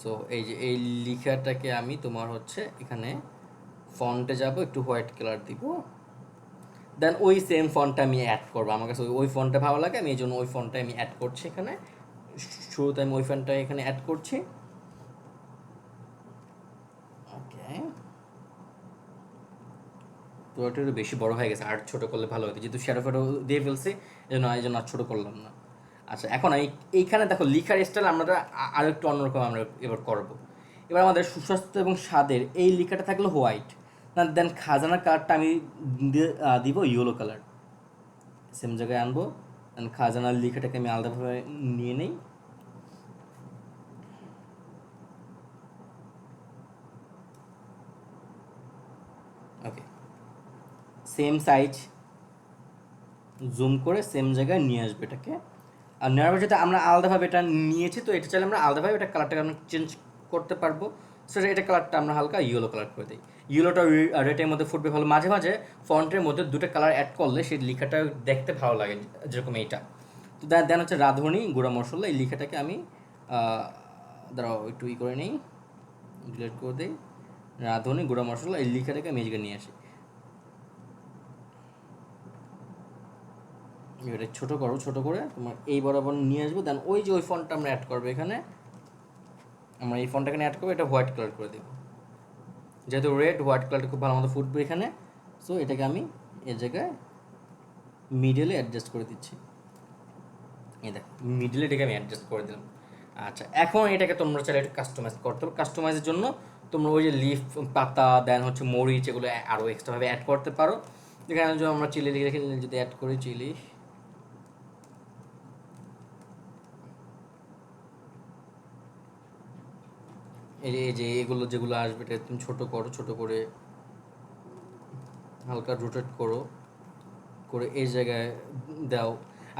সো এই যে এই লেখাটাকে আমি তোমার হচ্ছে এখানে ফন্টে যাব, একটু হোয়াইট কালার দিব, দেন ওই সেম ফন্টটা আমি অ্যাড করবো। আমার কাছে ওই ফন্টটা ভালো লাগে, আমি এই জন্য ওই ফন্টটা আমি অ্যাড করছি এখানে। শুরুতে আমি ওই ফন্টটা এখানে অ্যাড করছি। ওকে, তো ওটা একটু বেশি বড় হয়ে গেছে, আর ছোটো করলে ভালো হতো, যেহেতু শ্যাডো ফ্যাডো দিয়ে ফেলছি এই জন্য আর ছোটো করলাম না। আচ্ছা এখন এইখানে দেখো লিখার স্টাইল আমরা আরও একটু অন্যরকম আমরা এবার করবো। এবার আমাদের সুস্বাস্থ্য এবং স্বাদের এই লেখাটা থাকলো হোয়াইট, না দেন খাজানার কালারটা আমি দিব ইয়েলো কালার, সেম জায়গায় আনবো। দেন খাজানার লেখাটাকে আমি আলাদাভাবে নিয়ে নেই। ওকে, সেম সাইজ জুম করে সেম জায়গায় নিয়ে আসবে এটাকে। আর নেওয়ার পর যেটা আমরা আলাদাভাবে এটা নিয়েছি, তো এটা চাইলে আমরা আলাদাভাবে এটা কালারটাকে আমরা চেঞ্জ করতে পারবো। সেটা এটা কালারটা আমরা হালকা ইয়েলো কালার করে দিই, ইয়েলোটা রেটের মধ্যে ফুটবে ভালো। মাঝে মাঝে ফন্টের মধ্যে দুটো কালার অ্যাড করলে সেই লেখাটা দেখতে ভালো লাগে, যেরকম এইটা। তো দেন হচ্ছে রাঁধুনি গুঁড়া মশলা, এই লেখাটাকে আমি দাঁড়াও একটু করে নিই, ডিলিট করে দিই। রাঁধুনি গুঁড়া মশলা এই লেখাটাকে আমি এদিকে নিয়ে আসি, এটা ছোটো করো, ছোটো করে তোমার এই বরাবর নিয়ে আসবো। দেন ওই যে ওই ফন্টটা আমরা অ্যাড করবো এখানে, আমরা এই ফন্টটা এখানে অ্যাড করবো, এটা হোয়াইট কালার করে দেবো, যেহেতু রেড হোয়াইট কালারটা খুব ভালো মতো ফুটবে এখানে। সো এটাকে আমি এই জায়গায় মিডলে অ্যাডজাস্ট করে দিচ্ছি, এই দেখ মিডলে এটাকে আমি অ্যাডজাস্ট করে দিলাম। আচ্ছা এখন এটাকে তোমরা চাইলে একটু কাস্টমাইজ করতে হবে। কাস্টমাইজের জন্য তোমরা ওই যে লিফ পাতা দেন হচ্ছে মরিচ এগুলো আরও এক্সট্রাভাবে অ্যাড করতে পারো। এখানে যদি আমরা চিলি লিখে যদি অ্যাড করি চিলি, এই যে এগুলো যেগুলো আসবে এটা তুমি ছোটো করো, ছোটো করে হালকা রোটেট করো, করে এই জায়গায় দাও।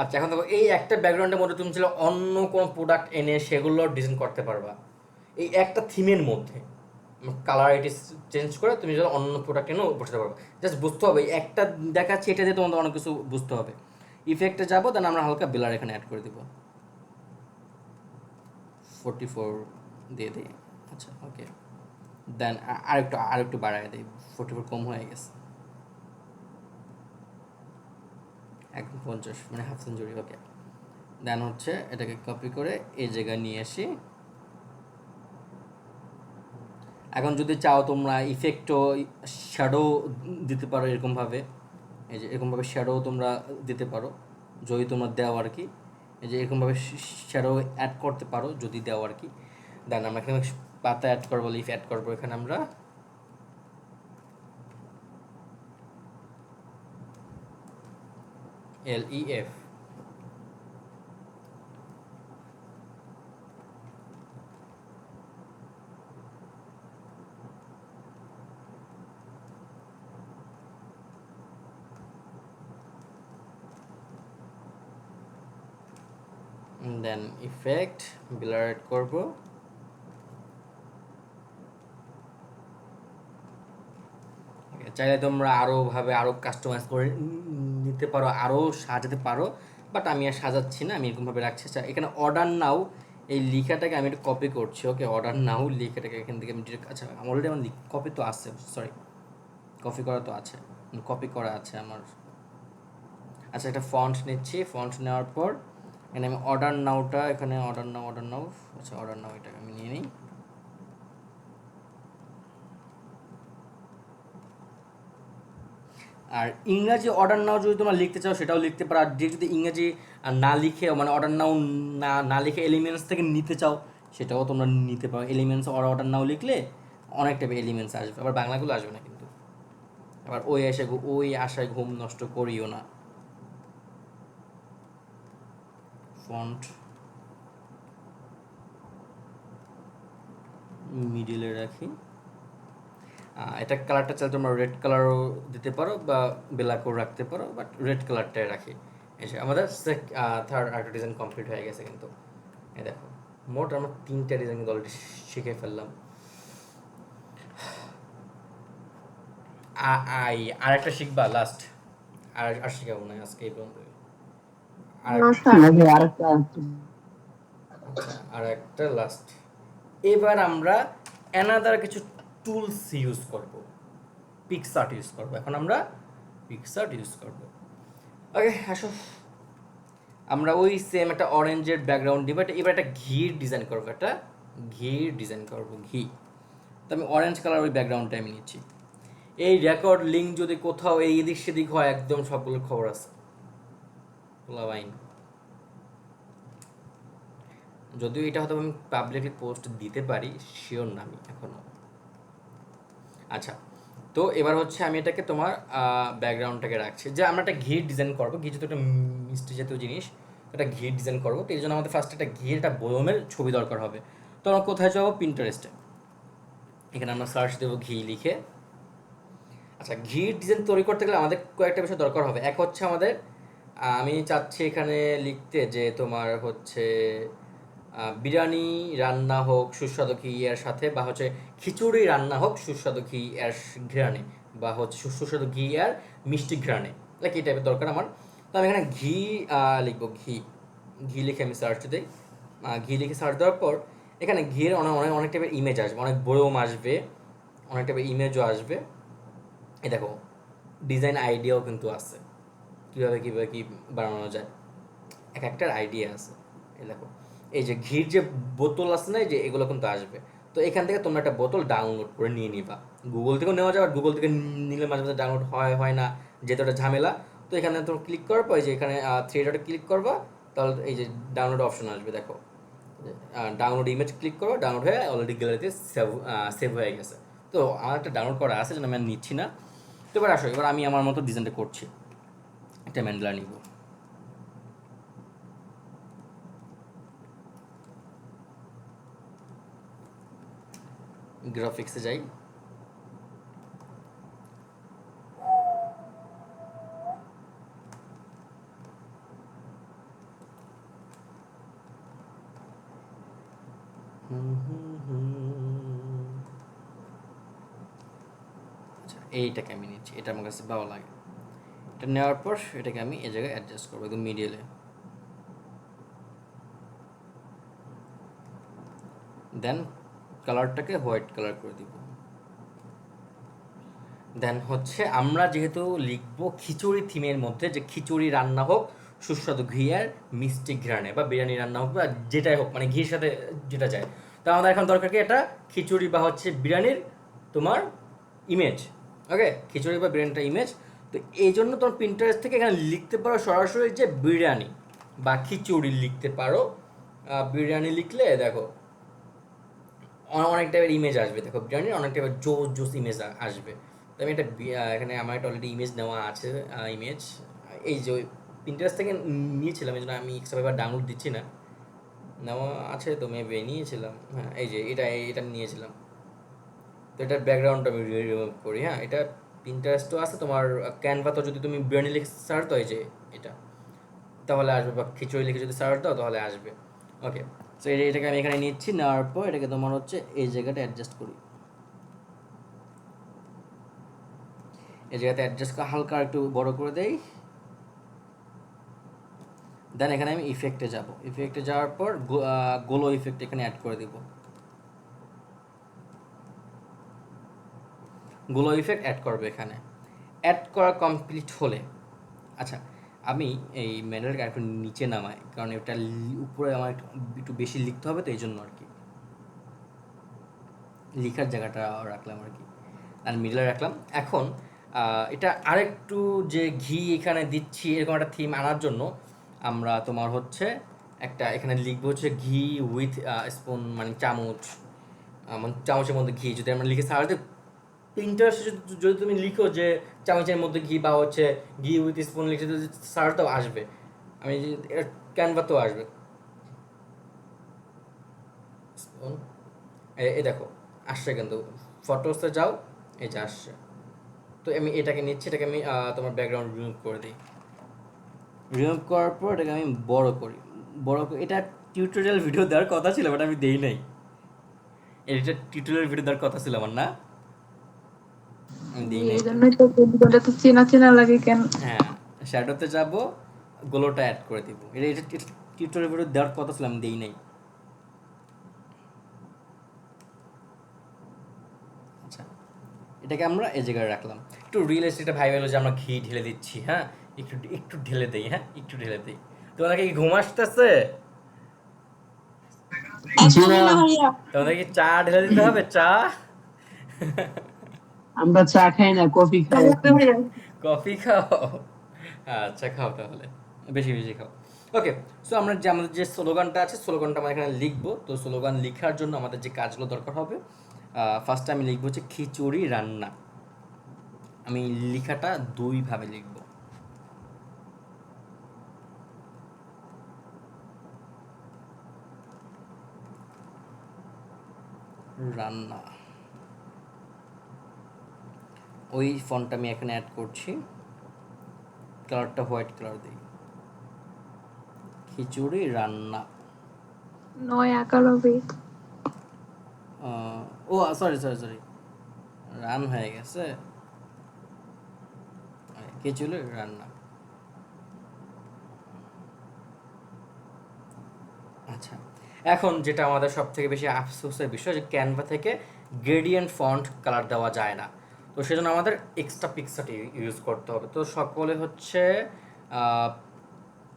আচ্ছা এখন দেখো এই একটা ব্যাকগ্রাউন্ডের মধ্যে তুমি চাইলে অন্য কোনো প্রোডাক্ট এনে সেগুলো ডিজাইন করতে পারবা, এই একটা থিমের মধ্যে কালার এটি চেঞ্জ করে তুমি যদি অন্য প্রোডাক্ট এনেও বসাতে পারবে। জাস্ট বুঝতে হবে একটা দেখাচ্ছি, এটা দিয়ে তোমাদের অনেক কিছু বুঝতে হবে। ইফেক্টে যাবো, দেন আমরা হালকা বেলার এখানে অ্যাড করে দেবো, 44 দিয়ে দিই। আচ্ছা ওকে, দেন আরেকটু বাড়ায় দিই, 44 কম হয়ে গেছে, একদম 50 মানে হাফ সেঞ্চুরি। ওকে, দেন হচ্ছে এটাকে কপি করে এই জায়গায় নিয়ে আসি। এখন যদি চাও তোমরা ইফেক্টও শ্যাডো দিতে পারো এরকমভাবে, এই যে এরকমভাবে শ্যাডো তোমরা দিতে পারো যদি তোমরা দেও আর কি, এই যে এরকমভাবে শ্যাডো অ্যাড করতে পারো যদি দেও আর কি। দেন আমরা এখানে পাতা অ্যাড করবো, লিফ অ্যাড করবো এখানে আমরা। LEF, দেন ইফেক্ট ব্লার অ্যাড করবো। চাইলে তোমরা আরও কাস্টমাইজ করে নিতে পারো, আরও সাজাতে পারো, বাট আমি আর সাজাচ্ছি না, আমি এরকমভাবে রাখছি। আচ্ছা, এখানে অর্ডার নাও এই লেখাটাকে আমি একটু কপি করছি। ওকে, অর্ডার নাও লেখাটাকে এখান থেকে আমি ডিরেক্ট, আচ্ছা অলরেডি আমার কপি তো আছে, সরি কপি করা তো আছে, কপি করা আছে আমার। আচ্ছা, একটা ফন্ট নিচ্ছি, ফন্ট নেওয়ার পর এখানে আমি অর্ডার নাওটা, এখানে অর্ডার নাও, আচ্ছা অর্ডার নাও এটাকে আমি নিয়ে নিই। আর ইংরাজি অর্ডার নাও যদি তোমরা লিখতে চাও সেটাও লিখতে পারো। আর যদি ইংরাজি না লিখে, মানে অর্ডার নাও না লিখে এলিমেন্টস থেকে নিতে চাও সেটাও তোমরা নিতে পারো। এলিমেন্টস অর্ডার নাও লিখলে অনেক টাইপের এলিমেন্টস আসবে, আবার বাংলাগুলো আসবে না কিন্তু। আবার ওই আশায় ঘুম নষ্ট করিও না। ফন্ট মিডিলে রাখি। এটা কালারটা চাইলে তোমরা রেড কালারও দিতে পারো বা ব্ল্যাকও রাখতে পারো, বাট রেড কালারটাই রাখি। এসে আমাদের থার্ড আর্ট ডিজাইন কমপ্লিট হয়ে গেছে কিন্তু। এই দেখো, মোট আমরা 3টা ডিজাইন কিন্তু অলরেডি শিখে ফেললাম। আর একটা শিখবা লাস্ট? আর শিখাবো না আজকে এই পর্যন্ত। আর একটা লাস্ট। এবার আমরা অ্যানাদার কিছু টুলস ইউজ করব, পিক্সআর্ট ইউজ করব। এখন আমরা পিক্সআর্ট ইউজ করব। ওকে, আসো আমরা ওই সেম একটা অরেঞ্জের ব্যাকগ্রাউন্ড দিব। এবার একটা ঘির ডিজাইন করবো, ঘি। তো আমি অরেঞ্জ কালার ওই ব্যাকগ্রাউন্ডটা আমি নিচ্ছি। এই রেকর্ড লিঙ্ক যদি কোথাও এই এদিক সেদিক হয়, একদম সবগুলো খবর আছে পোলাবাইন। যদিও এটা হয়তো আমি পাবলিকলি পোস্ট দিতে পারি, শিওর না আমি এখনও। আচ্ছা, তো এবার হচ্ছে আমি এটাকে তোমার ব্যাকগ্রাউন্ডটাকে রাখছি, যে আমরা একটা ঘির ডিজাইন করবো। ঘি যেহেতু একটা মিষ্টি জাতীয় জিনিস, একটা ঘির ডিজাইন করবো। তো এই জন্য আমাদের ফার্স্ট একটা ঘির একটা বয়মের ছবি দরকার হবে। তো আমরা কোথায় যাবো? পিন্টারেস্টে। এখানে আমরা সার্চ দেবো ঘি লিখে। আচ্ছা, ঘির ডিজাইন তৈরি করতে গেলে আমাদের কয়েকটা বিষয় দরকার হবে। এক হচ্ছে আমাদের, আমি চাচ্ছি এখানে লিখতে যে তোমার হচ্ছে বিরিয়ানি রান্না হোক সুস্বাদু ঘি এর সাথে, বা হচ্ছে খিচুড়ি রান্না হোক সুস্বাদু ঘি এর ঘ্রাণে, বা হচ্ছে সুস্বাদু ঘি আর মিষ্টি ঘ্রাণে, লাইক এই টাইপের দরকার আমার। তো আমি এখানে ঘি লিখবো, ঘি লিখে আমি সার্চ দিই। ঘি লিখে সার্চ দেওয়ার পর এখানে ঘিয়ের অনেক অনেক অনেক টাইপের ইমেজ আসবে, অনেক বড়ম আসবে, অনেক টাইপের ইমেজও আসবে। এই দেখো, ডিজাইন আইডিয়াও কিন্তু আছে, কীভাবে কী বানানো যায়, এক একটার আইডিয়া আছে। এই দেখো, এই যে ঘির যে বোতল আছে না, এই যে এগুলো কিন্তু আসবে। তো এখান থেকে তোমরা একটা বোতল ডাউনলোড করে নিয়ে নিবা। গুগল থেকেও নেওয়া যাবে, আর গুগল থেকে নিলে মাঝে মাঝে ডাউনলোড হয় না, যেহেতু একটা ঝামেলা। তো এখানে তোমরা ক্লিক করার পর যে এখানে থ্রি ডটে ক্লিক করবা, তাহলে এই যে ডাউনলোড অপশন আসবে। দেখো, ডাউনলোড ইমেজ ক্লিক করো, ডাউনলোড হয়ে অলরেডি গ্যালারিতে সেভ হয়ে গেছে। তো আমার একটা ডাউনলোড করা আছে, যেন আমি আর নিচ্ছি না। তো এবার আসো, এবার আমি আমার মতো ডিজাইনটা করছি। একটা ম্যান্ডেলা নিব। গ্রাফিক্সে যাই। আচ্ছা, এইটাকে আমি নিচ্ছি, এটা আমার কাছে ভালো লাগে। এটা নেওয়ার পর এটাকে আমি এই জায়গায় অ্যাডজাস্ট করবো, একদম মিডিয়ালে। দেন কালারটাকে হোয়াইট কালার করে দিব। দেন হচ্ছে আমরা যেহেতু লিখবো খিচুড়ি থিমের মধ্যে, যে খিচুড়ি রান্না হোক সুস্বাদু ঘি আর মিষ্টি ঘ্রাণে, বা বিরিয়ানি রান্না হোক, বা যেটাই হোক, মানে ঘির সাথে যেটা যায়। তো আমাদের এখন দরকার কি, এটা খিচুড়ি বা হচ্ছে বিরিয়ানির তোমার ইমেজ। ওকে, খিচুড়ি বা বিরিয়ানিটা ইমেজ। তো এই জন্য তোমার প্রিন্টারেস্ট থেকে এখানে লিখতে পারো সরাসরি যে বিরিয়ানি বা খিচুড়ি লিখতে পারো। বিরিয়ানি লিখলে দেখো অনেক টাইপের ইমেজ আসবে। দেখো, বিরিয়ানির অনেক টাইপের জোস ইমেজ আসবে। তো আমি একটা এখানে আমার একটা অলরেডি ইমেজ নেওয়া আছে। ইমেজ এই যে প্রিন্টারেস্ট থেকে নিয়েছিলাম, এই জন্য আমি এক্সট্রা ডাউনলোড দিচ্ছি না, নেওয়া আছে তো মেবি নিয়েছিলাম। হ্যাঁ, এই যে এটা নিয়েছিলাম। তো এটার ব্যাকগ্রাউন্ডটা আমি রিমুভ করি। হ্যাঁ, এটা পিন্টারেস্টও আছে তোমার, ক্যানভা তো যদি তুমি বিরিয়ানি লিখে সার্চ, তো এই যে এটা তাহলে আসবে, বা খিচুড়ি লিখে যদি সার্চ দাও তাহলে আসবে। ওকে, সো এটাকে আমি এখানে নিচ্ছি, নেওয়ার পর এটাকে তোমার হচ্ছে এই জায়গাটা অ্যাডজাস্ট করি, এই জায়গাতে অ্যাডজাস্ট করে হালকা একটু বড় করে দেই। দেন এখানে আমি ইফেক্টে যাব, ইফেক্টে যাওয়ার পর গোলো ইফেক্ট এখানে অ্যাড করে দিব, গ্লো ইফেক্ট অ্যাড করবে এখানে। অ্যাড করা কমপ্লিট হলে, আচ্ছা আমি এই ম্যানুয়ালকে একটু নিচে নামাই, কারণ এটা উপরে আমার একটু বেশি লিখতে হবে, তো এই জন্য আর কি লিখার জায়গাটা রাখলাম আর কি, আর মিডলে রাখলাম। এখন এটা আরেকটু যে ঘি এখানে দিচ্ছি এরকম একটা থিম আনার জন্য আমরা তোমার হচ্ছে একটা এখানে লিখবো হচ্ছে ঘি উইথ স্পুন, মানে চামচ, মানে চামচের মধ্যে ঘি যদি আমরা লিখে সার্চ, প্রিন্টার্সে যদি তুমি লিখো যে চামচের মধ্যে ঘি বা হচ্ছে ঘি উইথ স্পুন লিখে যদি সার্চ দাও আসবে, আমি ক্যানভাতেও আসবে স্পুন, এই দেখো আসছে, কিন্তু ফটোসে যাও, এই যে আসছে। তো আমি এটাকে নিচ্ছি, এটাকে আমি তোমার ব্যাকগ্রাউন্ড রিমুভ করে দিই, রিমুভ করার পর এটাকে আমি বড় করি, বড় করে এটা টিউটোরিয়াল ভিডিও দেওয়ার কথা ছিল, বাট আমি দেই নাই, এটা টিউটোরিয়াল ভিডিও দেওয়ার কথা ছিল আমার, না আমি দিই নাই এই এটা। জন্যই তো বলে তো চেনা চেনা লাগে কেন। হ্যাঁ, শ্যাডোতে যাব, গোলোটা অ্যাড করে দিব, এটা এটা টিউটোরিয়াল ভিডিও দেওয়ার কথা ছিল, আমি দেই নাই। আচ্ছা, এটাকে আমরা এই জায়গায় রাখলাম। একটু রিয়েলিস্টিকটা ভাই হলো যে আমরা ঘি ঢেলে দিচ্ছি, হ্যাঁ একটু একটু ঢেলে দেই, হ্যাঁ একটু ঢেলে দেই। তোমাদের কি ঘুম আসতেছে? জি এখনই না, না ভাইয়া। তোমাদের কি চা ঢেলে দিতে হবে, চা? আমরা চা খাই না, কফি খাই লাগবে এখন। ভাইয়া। কফি খাও? আচ্ছা খাও তাহলে, বেশি বেশি খাও। ওকে, সো আমরা যে আমাদের যে স্লোগানটা আছে, স্লোগানটা আমরা এখানে লিখবো। তো স্লোগান লেখার জন্য আমাদের যে কাজগুলো দরকার হবে, ফার্স্টে আমি লিখবো হচ্ছে খিচুড়ি রান্না। আমি লেখাটা দুইভাবে লিখবো, রান্না। ওই ফন্টটা আমি এখানে অ্যাড করছি, কালারটা হোয়াইট কালার দিই, খিচুড়ি রান্না। নয় আকার হবে। ও সরি সরি সরি, রান হয়ে গেছে, খিচুড়ি রান্না। আচ্ছা, এখন যেটা আমাদের সব থেকে বেশি আফসোসের বিষয়, যে ক্যানভা থেকে গ্রেডিয়েন্ট ফন্ট কালার দেওয়া যায় না, তো সেজন্য আমাদের এক্সট্রা পিকচার ইউজ করতে হবে। তো সকলে হচ্ছে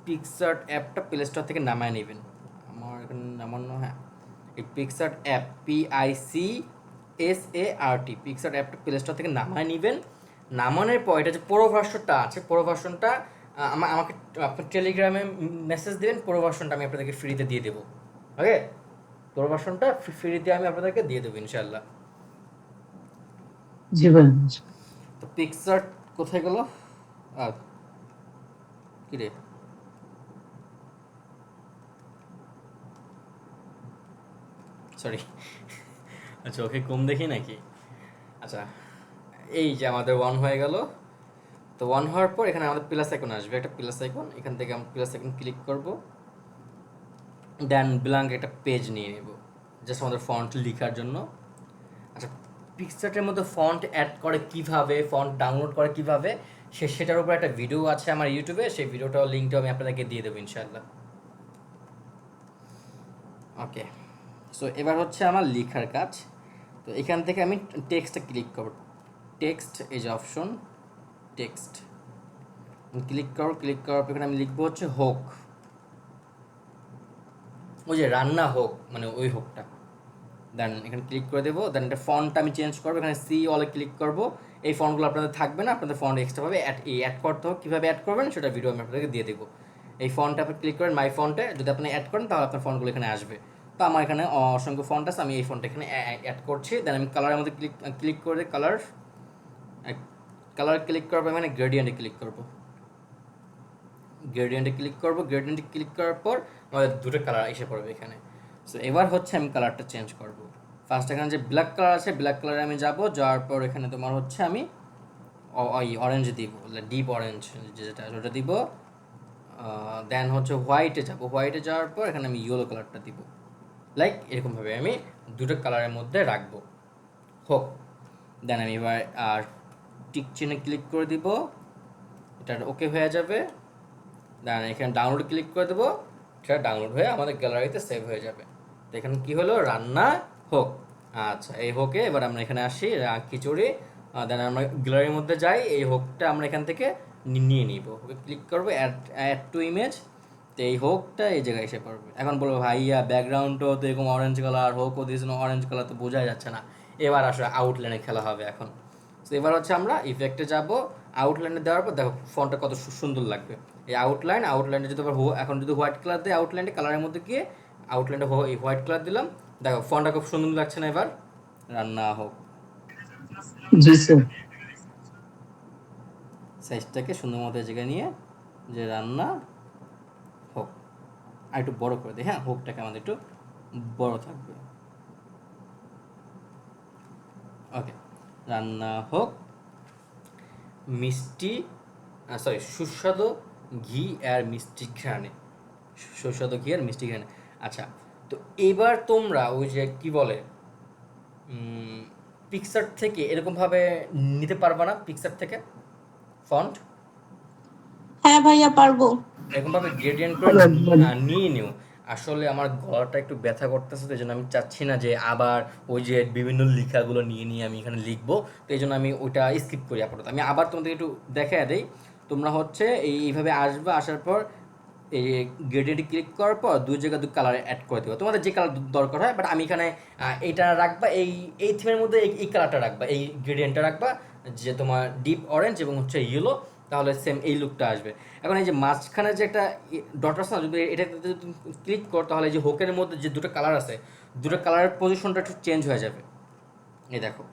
পিকচার্ট অ্যাপটা প্লে স্টোর থেকে নামায় নেবেন, আমার এখানে নামানো, হ্যাঁ এই পিকচার্ট অ্যাপ PICSART, পিকচার্ট অ্যাপটা প্লে স্টোর থেকে নামায় নেবেন। নামানোর পর এটা যে পুরো ভার্সনটা আছে, পুরো ভার্সনটা আমাকে আপনার টেলিগ্রামে মেসেজ দেবেন, পুরো ভার্সনটা আমি আপনাদেরকে ফ্রিতে দিয়ে দেবো। ওকে, পুরো ভার্সনটা ফ্রিতে আমি আপনাদেরকে দিয়ে দেবো ইনশাল্লাহ। জি ভাই। তো পিকচার্ট কোথায় গেল? আর কি রে, সরি, আচ্ছা ওকে কম দেখি নাকি। আচ্ছা, এই যে আমাদের ওয়ান হয়ে গেল। তো ওয়ান হওয়ার পর এখানে আমাদের প্লাস আইকন আসবে, একটা প্লাস আইকন, এখান থেকে আমরা প্লাস আইকন ক্লিক করব, দেন ব্ল্যাঙ্ক একটা পেজ নিয়ে নেব জাস্ট আমাদের ফন্ট লেখার জন্য। আচ্ছা, পিকচারের মধ্যে ফন্ট অ্যাড করে কিভাবে, ফন্ট ডাউনলোড করে কিভাবে, সেটার উপর একটা ভিডিও আছে আমার ইউটিউবে, সেই ভিডিওটাও লিঙ্কটাও আমি আপনাদেরকে দিয়ে দেবো ইনশাআল্লাহ। ওকে, সো এবার হচ্ছে আমার লেখার কাজ। তো এখান থেকে আমি টেক্সটে ক্লিক করব, টেক্সট, এই যে অপশন টেক্সট ক্লিক করো, ক্লিক করার পর এখানে আমি লিখবো হচ্ছে হোক, ওই যে রান্না হোক, মানে ওই হোকটা। দেন এখানে ক্লিক করে দেবো, দেন এটা ফন্টটা আমি চেঞ্জ করবো, এখানে সি অলে ক্লিক করবো। এই ফন্টগুলো আপনাদের থাকবে না, আপনাদের ফন্ট এক্সট্রাভাবে অ্যাড করতে হবে, কীভাবে অ্যাড করবেন সেটা ভিডিও আমি আপনাদেরকে দিয়ে দেবো। এই ফন্টে আপনি ক্লিক করেন, মাই ফন্টে যদি আপনি অ্যাড করেন তাহলে আপনার ফন্টগুলো এখানে আসবে। তো আমার এখানে অসংখ্য ফন্ট আছে, আমি এই ফন্টটা এখানে অ্যাড করছি। দেন আমি কালারের মধ্যে ক্লিক করে কালার ক্লিক করবো, মানে গ্রেডিয়েন্টে ক্লিক করবো, গ্রেডিয়েন্টে ক্লিক করবো, গ্রেডিয়েন্টে ক্লিক করার পর আমাদের দুটো কালার এসে পড়বে এখানে। সো এবার হচ্ছে আমি কালারটা চেঞ্জ করব। ফার্স্ট এখানে যে ব্ল্যাক কালার আছে, ব্ল্যাক কালারে আমি যাব, যাওয়ার পর এখানে তোমার হচ্ছে আমি অরেঞ্জ দিব, ডিপ অরেঞ্জ যেটা ওটা দিব, দেন হচ্ছে হোয়াইটে যাব, হোয়াইটে যাওয়ার পর এখানে আমি ইয়েলো কালারটা দিব, লাইক এরকমভাবে আমি দুটো কালারের মধ্যে রাখবো, হোক। দেন আমি এবার টিক চিহ্নে ক্লিক করে দিব, এটা ওকে হয়ে যাবে। দেন এখানে ডাউনলোড ক্লিক করে দেবো, সেটা ডাউনলোড হয়ে আমাদের গ্যালারিতে সেভ হয়ে যাবে। তো এখানে কী হলো, রান্না হোক। আচ্ছা, এই হোকে এবার আমরা এখানে আসি, খিচুড়ি। দেন আমরা গ্যালারির মধ্যে যাই, এই হোকটা আমরা এখান থেকে নিয়ে নিব, ওকে ক্লিক করবো, অ্যাড টু ইমেজ। তো এই হোকটা এই জায়গায় এসে পড়বে। এখন বলবো ভাইয়া ব্যাকগ্রাউন্ডও তো এরকম অরেঞ্জ কালার, হোকও দিয়েছিল অরেঞ্জ কালার, তো বোঝাই যাচ্ছে না। এবার আসলে আউটলাইনে খেলা হবে এখন। তো এবার হচ্ছে আমরা ইফেক্টে যাব, আউটলাইনে দেওয়ার পর দেখো ফন্টটা কত সুন্দর লাগবে। এই আউটলাইনে যদি আবার এখন যদি হোয়াইট কালার দেয়, আউটলাইনে কালারের মধ্যে গিয়ে আউটলাইনে এই হোয়াইট কালার দিলাম, দেখো ফন্টটা খুব সুন্দর লাগছে না? এবার রান্না হোক, জি স্যার। সাইজটাকে সুন্দর মতো জায়গায় নিয়ে যে রান্না হোক, আর একটু বড় করে দিই। হ্যাঁ, হোকটাকে আমাদের একটু বড় থাকবে। ওকে, রান্না হোক মিষ্টি, সরি, সুস্বাদু ঘি আর মিষ্টি ঘ্রাণে, সুস্বাদু ঘি আর মিষ্টি ঘ্রাণে। আচ্ছা, তো এবার তোমরা ওই যে কি বলে পিকচার থেকে এরকমভাবে নিতে পারবা না? পিকচার থেকে ফন্ট হ্যাঁ ভাইয়া পারবো। এরকমভাবে গ্রেডিয়েন্ট করে নিয়ে নিও। আসলে আমার গলাটা একটু ব্যথা করতেছে, তো এই জন্য আমি চাচ্ছি না যে আবার ওই যে বিভিন্ন লেখাগুলো নিয়ে নিয়ে আমি এখানে লিখবো। তো এই জন্য আমি ওইটা স্কিপ করি আপাতত। আমি আবার তোমাদের একটু দেখা দেই। তোমরা হচ্ছে এইভাবে আসবে, আসার পর এই গ্রেডিয়েন্টে ক্লিক করার পর দুই জায়গায় দুই কালার অ্যাড করে দেবো, তোমাদের যে কালার দরকার হয়। বাট আমি এখানে এইটা রাখবা, এই থিমের মধ্যে এই কালারটা রাখবা, এই গ্রেডিয়েন্টটা রাখবা, যে তোমার ডিপ অরেঞ্জ এবং হচ্ছে ইয়েলো, তাহলে সেম এই লুকটা আসবে। এখন এই যে মাঝখানে যে একটা ডট আছে না, যদি এটাতে যদি তুমি ক্লিক করো, তাহলে এই যে হোকের মধ্যে যে দুটো কালার আছে, দুটো কালারের পজিশনটা একটু চেঞ্জ হয়ে যাবে। এই দেখো,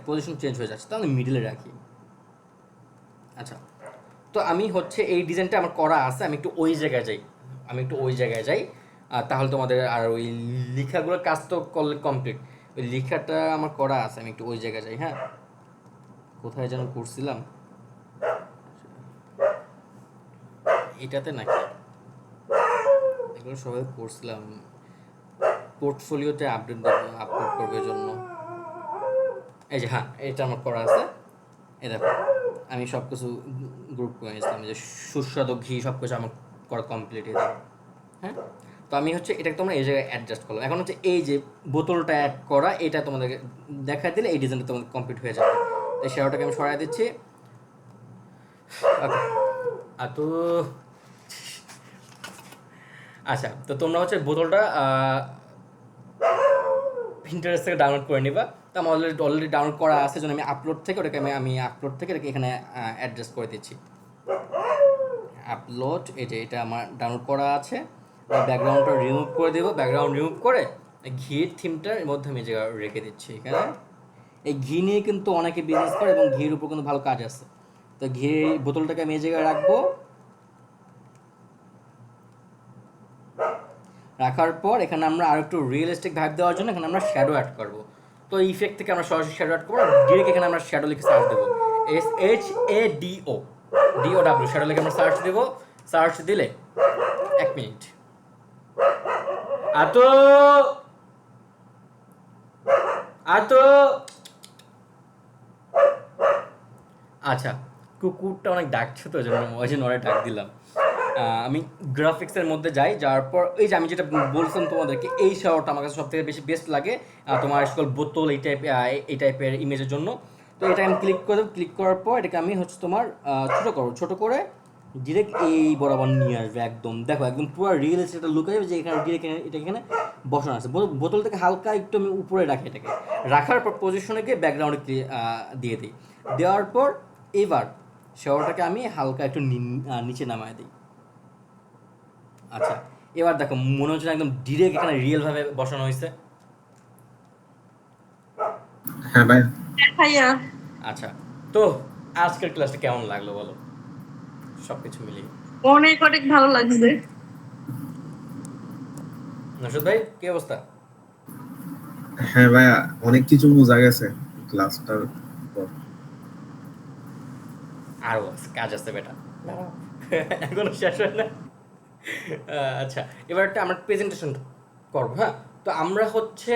পজিশন চেঞ্জ হয়ে যাচ্ছে, তাহলে মিডলে রাখি। আচ্ছা, তো আমি হচ্ছে এই ডিজাইনটা আমার করা আছে, আমি একটু ওই জায়গায় যাই, তাহলে তোমাদের আর ওই লেখাগুলোর কাজ তো করলে কমপ্লিট। ওই লেখাটা আমার করা আছে, আমি একটু ওই জায়গায় যাই। হ্যাঁ, কোথায় যেন করছিলাম, এটাতে নাকি? এগুলো সবাই করছিলাম পোর্টফোলিওতে আপলোড করবে জন্য। এই যে হ্যাঁ, এটা আমার করা আছে। এই দেখো, আমি সব কিছু গ্রুপ করে নিয়েছিলাম, যে সুস্বাদু ঘি সব কিছু আমার করা কমপ্লিট। এই দেখো, হ্যাঁ। তো আমি হচ্ছে এটাকে তোমরা এই জায়গায় অ্যাডজাস্ট করলাম। এখন হচ্ছে এই যে বোতলটা অ্যাড করা, এটা তোমাদেরকে দেখা দিলে এই ডিজাইনটা তোমাদের কমপ্লিট হয়ে যাবে। এই শ্যাডোটাকে আমি সরাই দিচ্ছি। ওকে, তো আচ্ছা, তো তোমরা হচ্ছে বোতলটা পিন্টারেস্ট থেকে ডাউনলোড করে নিবা। তো আমার অলরেডি ডাউনলোড করা আছে, জন্য আমি আপলোড থেকে এটাকে এখানে অ্যাডজাস্ট করে দিচ্ছি। আপলোড, এটা আমার ডাউনলোড করা আছে। ব্যাকগ্রাউন্ডটা রিমুভ করে দেবো, ব্যাকগ্রাউন্ড রিমুভ করে ঘির থিমটার মধ্যে আমি জায়গা রেখে দিচ্ছি এখানে। এই ঘি নিয়ে কিন্তু অনেকে বিজনেস করে এবং ঘির উপর কিন্তু ভালো কাজ আছে। তো ঘির বোতলটাকে আমি এই জায়গায় রাখবো। রাখার পর এখানে আমরা আর একটু রিয়েলিস্টিক ভাইব দেওয়ার জন্য এখানে আমরা শ্যাডো অ্যাড করবো। তো ইফেক্ট থেকে আমরা সরাসরি শ্যাডো অ্যাড করবো, ডিরেক্ট এখানে আমরা শ্যাডো লিখে সার্চ দেবো, SHADOW শ্যাডো লিখে আমরা সার্চ দেবো। সার্চ দিলে 1 মিনিট। আচ্ছা, কুকুরটা অনেক ডাকছে, তো ওই জন্য অনেক ডাক দিলাম। আমি গ্রাফিক্সের মধ্যে যাই, যাওয়ার পর এই যে আমি যেটা বলছিলাম তোমাদেরকে, এই শাওয়ারটা আমার কাছে সবথেকে বেশি বেস্ট লাগে তোমার সকল বোতল এই টাইপের ইমেজের জন্য। তো এটা আমি ক্লিক করে দেবো। ক্লিক করার পর এটাকে আমি হচ্ছে তোমার ছোটো করে ডিরেক্ট এই বরাবর নিয়ে আসবে একদম। দেখো, একদম পুরো রিয়েলিস্টিক একটা লুক আসবে, যে এখানে ডিরেক্ট এটা এখানে বসানো আছে। বোতলটাকে হালকা একটু আমি উপরে রাখি, এটাকে রাখার পর পজিশনে গিয়ে ব্যাকগ্রাউন্ডে দিয়ে দিই। দেওয়ার পর এবার শাওয়ারটাকে আমি হালকা একটু নিচে নামায় দিই। আচ্ছা, এবার দেখো, মনে হচ্ছে একদম ডিরেক্ট এখানে রিয়েল ভাবে বসানো হয়েছে। হ্যাঁ ভাই। ভাইয়া আচ্ছা, তো আজকের ক্লাসটা কেমন লাগলো বলো, সবকিছু মিলিয়ে? অনেক ভালো লাগছে। নশদ ভাই, কি অবস্থা? হ্যাঁ ভাইয়া, অনেক কিছু বোঝা গেছে ক্লাসটার পর। আরো কাজ আছে বেটা, এখনো শেষ হয় না। আচ্ছা, এবার একটা আমরা প্রেজেন্টেশন করবো, হ্যাঁ। তো আমরা হচ্ছে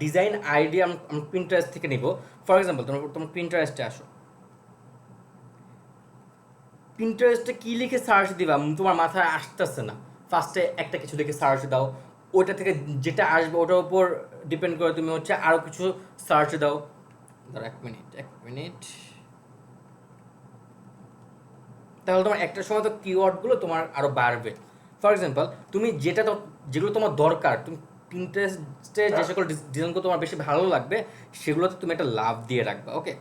ডিজাইন আইডিয়া আমরা প্রিন্টারেস্ট থেকে নিব। ফর এক্সাম্পল তোমার তোমার প্রিন্টারেস্টে আসো, প্রিন্টারেস্টে কি লিখে সার্চ দিবা তোমার মাথায় আসতেছে না। ফার্স্টে একটা কিছু লিখে সার্চ দাও, ওইটা থেকে যেটা আসবে ওটার উপর ডিপেন্ড করে তুমি হচ্ছে আরও কিছু সার্চ দাও। ধরো 1 মিনিট, তাহলে তোমার একটা সময় তো কিওয়ার্ডগুলো তোমার আরও বাড়বে। ফর এক্সাম্পল তুমি যেগুলো তোমার দরকার, তুমি পিন্টারেস্টে যে সকল ডিজাইনগুলো তোমার বেশি ভালো লাগবে সেগুলোতে তুমি একটা লাভ দিয়ে রাখবা। ওকে,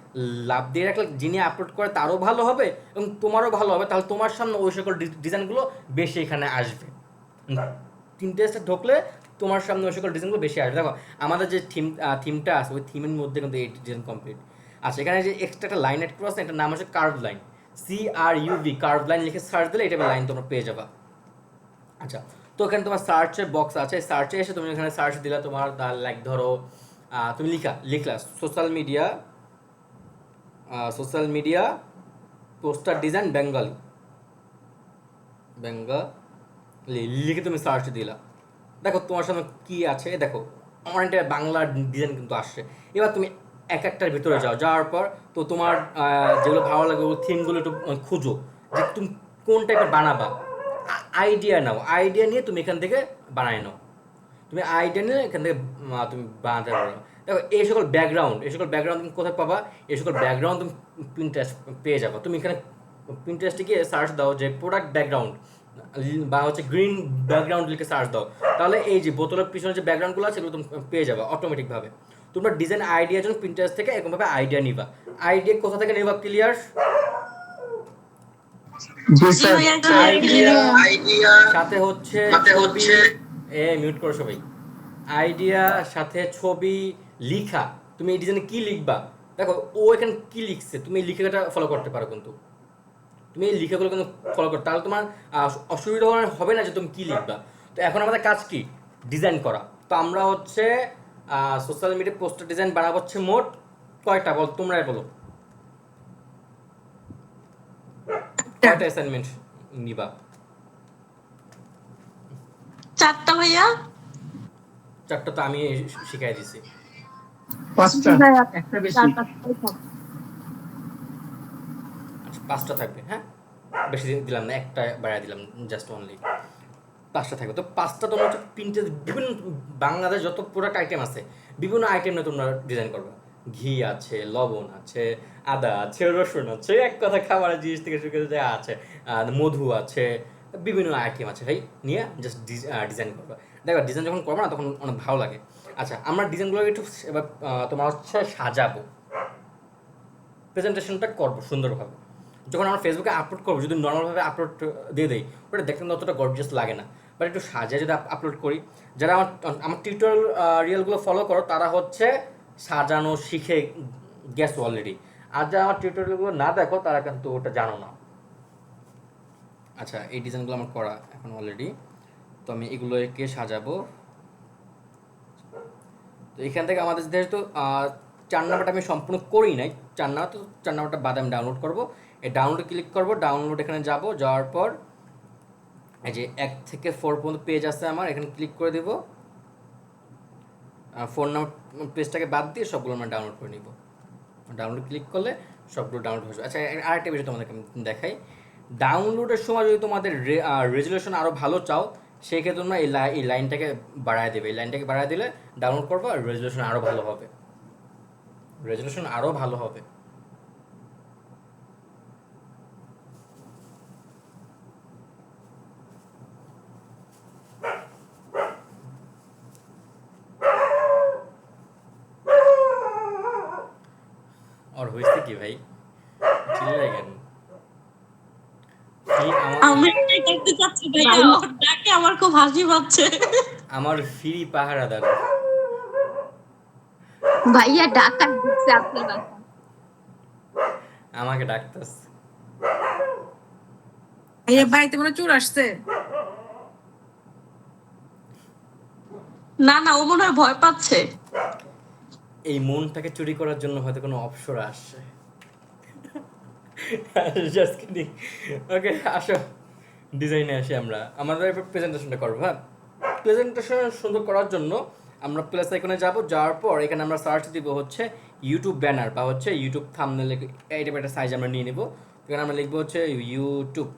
লাভ দিয়ে রাখলে যিনি আপলোড করে তারও ভালো হবে এবং তোমারও ভালো হবে, তাহলে তোমার সামনে ওই সকল ডিজাইনগুলো বেশি এখানে আসবে। পিন্টারেস্টে ঢুকলে তোমার সামনে ওই সকল ডিজাইনগুলো বেশি আসবে। দেখো আমাদের যে থিমটা আছে ওই থিমের মধ্যে কিন্তু এই ডিজাইন কমপ্লিট। আচ্ছা, এখানে যে এক্সট্রা একটা লাইন অ্যাড করা আছে, এটার নাম হচ্ছে curve line, CRUV, curve line লিখে সার্চ দিলে এটা লাইন তোমরা পেয়ে যাবা। আচ্ছা, তো এখানে তোমার সার্চের বক্স আছে, সার্চে এসে তুমি এখানে সার্চ দিলা তোমার লাইক ধরো তুমি লিখলা social media poster design Bengali লিখে তুমি সার্চ দিলা। দেখো তোমার সামনে কি আছে, দেখো অনেকটা বাংলা ডিজাইন কিন্তু আসছে। এবার তুমি এক একটার ভিতরে যাওয়ার পর তো তোমার যেগুলো ভালো লাগে ওই থিমগুলো একটু খুঁজো যে তুমি কোন টাইপের বানাবা। আইডিয়া নাও, আইডিয়া নিয়ে তুমি এখান থেকে বানায় নাও। তুমি আইডিয়া নিয়ে এখান থেকে তুমি বানাতে পারো। দেখো এই সকল ব্যাকগ্রাউন্ড তুমি কোথায় পাবা, এই সকল ব্যাকগ্রাউন্ড তুমি প্রিন্টারেস্ট পেয়ে যাবো। তুমি এখানে প্রিন্টারেস্টে গিয়ে সার্চ দাও যে প্রোডাক্ট ব্যাকগ্রাউন্ড বা হচ্ছে গ্রিন ব্যাকগ্রাউন্ড লিখে সার্চ দাও, তাহলে এই যে বোতলের পিছনে যে ব্যাকগ্রাউন্ডগুলো আছে এগুলো তুমি পেয়ে যাবে অটোমেটিকভাবে। তোমরা ডিজাইন আইডিয়ার জন্য প্রিন্টারেস্ট থেকে এরকমভাবে আইডিয়া নিবা। আইডিয়া কোথা থেকে নিবা, ক্লিয়ার? জি স্যার। আইডিয়া সাথে হচ্ছে মিউট করো সবাই। আইডিয়া সাথে ছবি, লিখা, তুমি এই ডিজাইনে কি লিখবা, দেখো ও এখানে কি লিখছে তুমি এই লিখাটা ফলো করতে পারো। কিন্তু তুমি এই লিখাগুলো কিন্তু ফলো করো, তাহলে তোমার অসুবিধা হবে না যে তুমি কি লিখবা। তো এখন আমাদের কাজ কি, ডিজাইন করা। তো আমরা হচ্ছে সোশ্যাল মিডিয়া পোস্টার ডিজাইন বানাবো হচ্ছে মোট কয়টা, বল তোমরাই বলো, কয়টা অ্যাসাইনমেন্ট নিবা? 4টা ভাইয়া। 4টা তো আমি শিখাই দিছি। 5টা, একটা বেশি। আচ্ছা, 5টা থাকবে, হ্যাঁ, বেশি দিলাম না, একটা বাড়াই দিলাম, জাস্ট অনলি 5টা থাকবে। তো 5টা তোমরা হচ্ছে বিভিন্ন বাংলাদেশ যত প্রোডাক্ট আইটেম আছে বিভিন্ন আইটেম নিয়ে তোমরা ডিজাইন করবে। ঘি আছে, লবণ আছে, আদা আছে, রসুন আছে, এক কথা খাবারের জিনিস থেকে শুরু করে যা আছে, মধু আছে, বিভিন্ন আইটেম আছে ভাই, নিয়ে জাস্ট ডিজাইন করবে। দেখো ডিজাইন যখন করবো না তখন অনেক ভালো লাগে। আচ্ছা, আমরা ডিজাইনগুলো একটু এবার তোমার হচ্ছে সাজাবো, প্রেজেন্টেশনটা করবো সুন্দরভাবে। যখন আমরা ফেসবুকে আপলোড করবো, যদি নর্মালভাবে আপলোড দিয়ে দিই ওটা দেখতে অতটা গর্জিয়াস লাগে না, বাট একটু সাজিয়ে যদি আপলোড করি, যারা আমার টিউটোরিয়ালগুলো ফলো করো তারা হচ্ছে সাজানো শিখে গেছো অলরেডি, আর যারা আমার টিউটোরিয়ালগুলো না দেখো তারা কিন্তু ওটা জানো না। আচ্ছা, এই ডিজাইনগুলো আমার করা এখন অলরেডি, তো আমি এগুলোকে সাজাবো। তো এখান থেকে আমাদের যেহেতু 4 নাম্বারটা আমি সম্পূর্ণ করি নাই, 4 নাম্বারটা বাদে আমি ডাউনলোড করবো। এই ডাউনলোডে ক্লিক করবো, ডাউনলোড এখানে যাওয়ার পর এই যে 1 থেকে 4 পর্যন্ত পেজ আছে আমার, এখানে ক্লিক করে দেবো। 4 নাম্বার পেজটাকে বাদ দিয়ে সবগুলো আমরা ডাউনলোড করে নিব। ডাউনলোড ক্লিক করলে সবগুলো ডাউনলোড হয়ে যাবে। আচ্ছা, আরেকটা বিষয় তোমাদেরকে আমি দেখাই, ডাউনলোডের সময় যদি তোমাদের রেজুলেশন আরও ভালো চাও সেক্ষেত্রে তোমরা এই লাইনটাকে বাড়ায় দেবে। এই লাইনটাকে বাড়ায় দিলে ডাউনলোড করবো আর রেজুলেশন আরও ভালো হবে, আর হয়েছে কি ভাই, চিল্লাই কেন? আমি এটাই দেখতে চাচ্ছি ভাইয়া, ওর ডাকে আমার খুব হাসি পাচ্ছে। আমার ফ্রি পাহারাদার ভাইয়া ডাকাত দিচ্ছে আপনার বাসা। আমাকে ডাকতেছে। ভাইয়া বাড়িতে মনে হয় চোর আসছে। না না, ও মনে হয় ভয় পাচ্ছে। এই মনটাকে চুরি করার জন্য হয়তো কোনো অপসরা আসছে। Just kidding. ওকে, আসো ডিজাইনে আসি আমরা। আমাদের এবার প্রেজেন্টেশনটা করবো, হ্যাঁ। প্রেজেন্টেশন সুন্দর করার জন্য আমরা প্লাস আইকনে যাব, যাওয়ার পর এখানে আমরা সার্চ দিব হচ্ছে ইউটিউব ব্যানার বা হচ্ছে ইউটিউব থাম্বনেল, এই টাইপের একটা সাইজ আমরা নিয়ে নেব। এখানে আমরা লিখবো হচ্ছে ইউটিউব।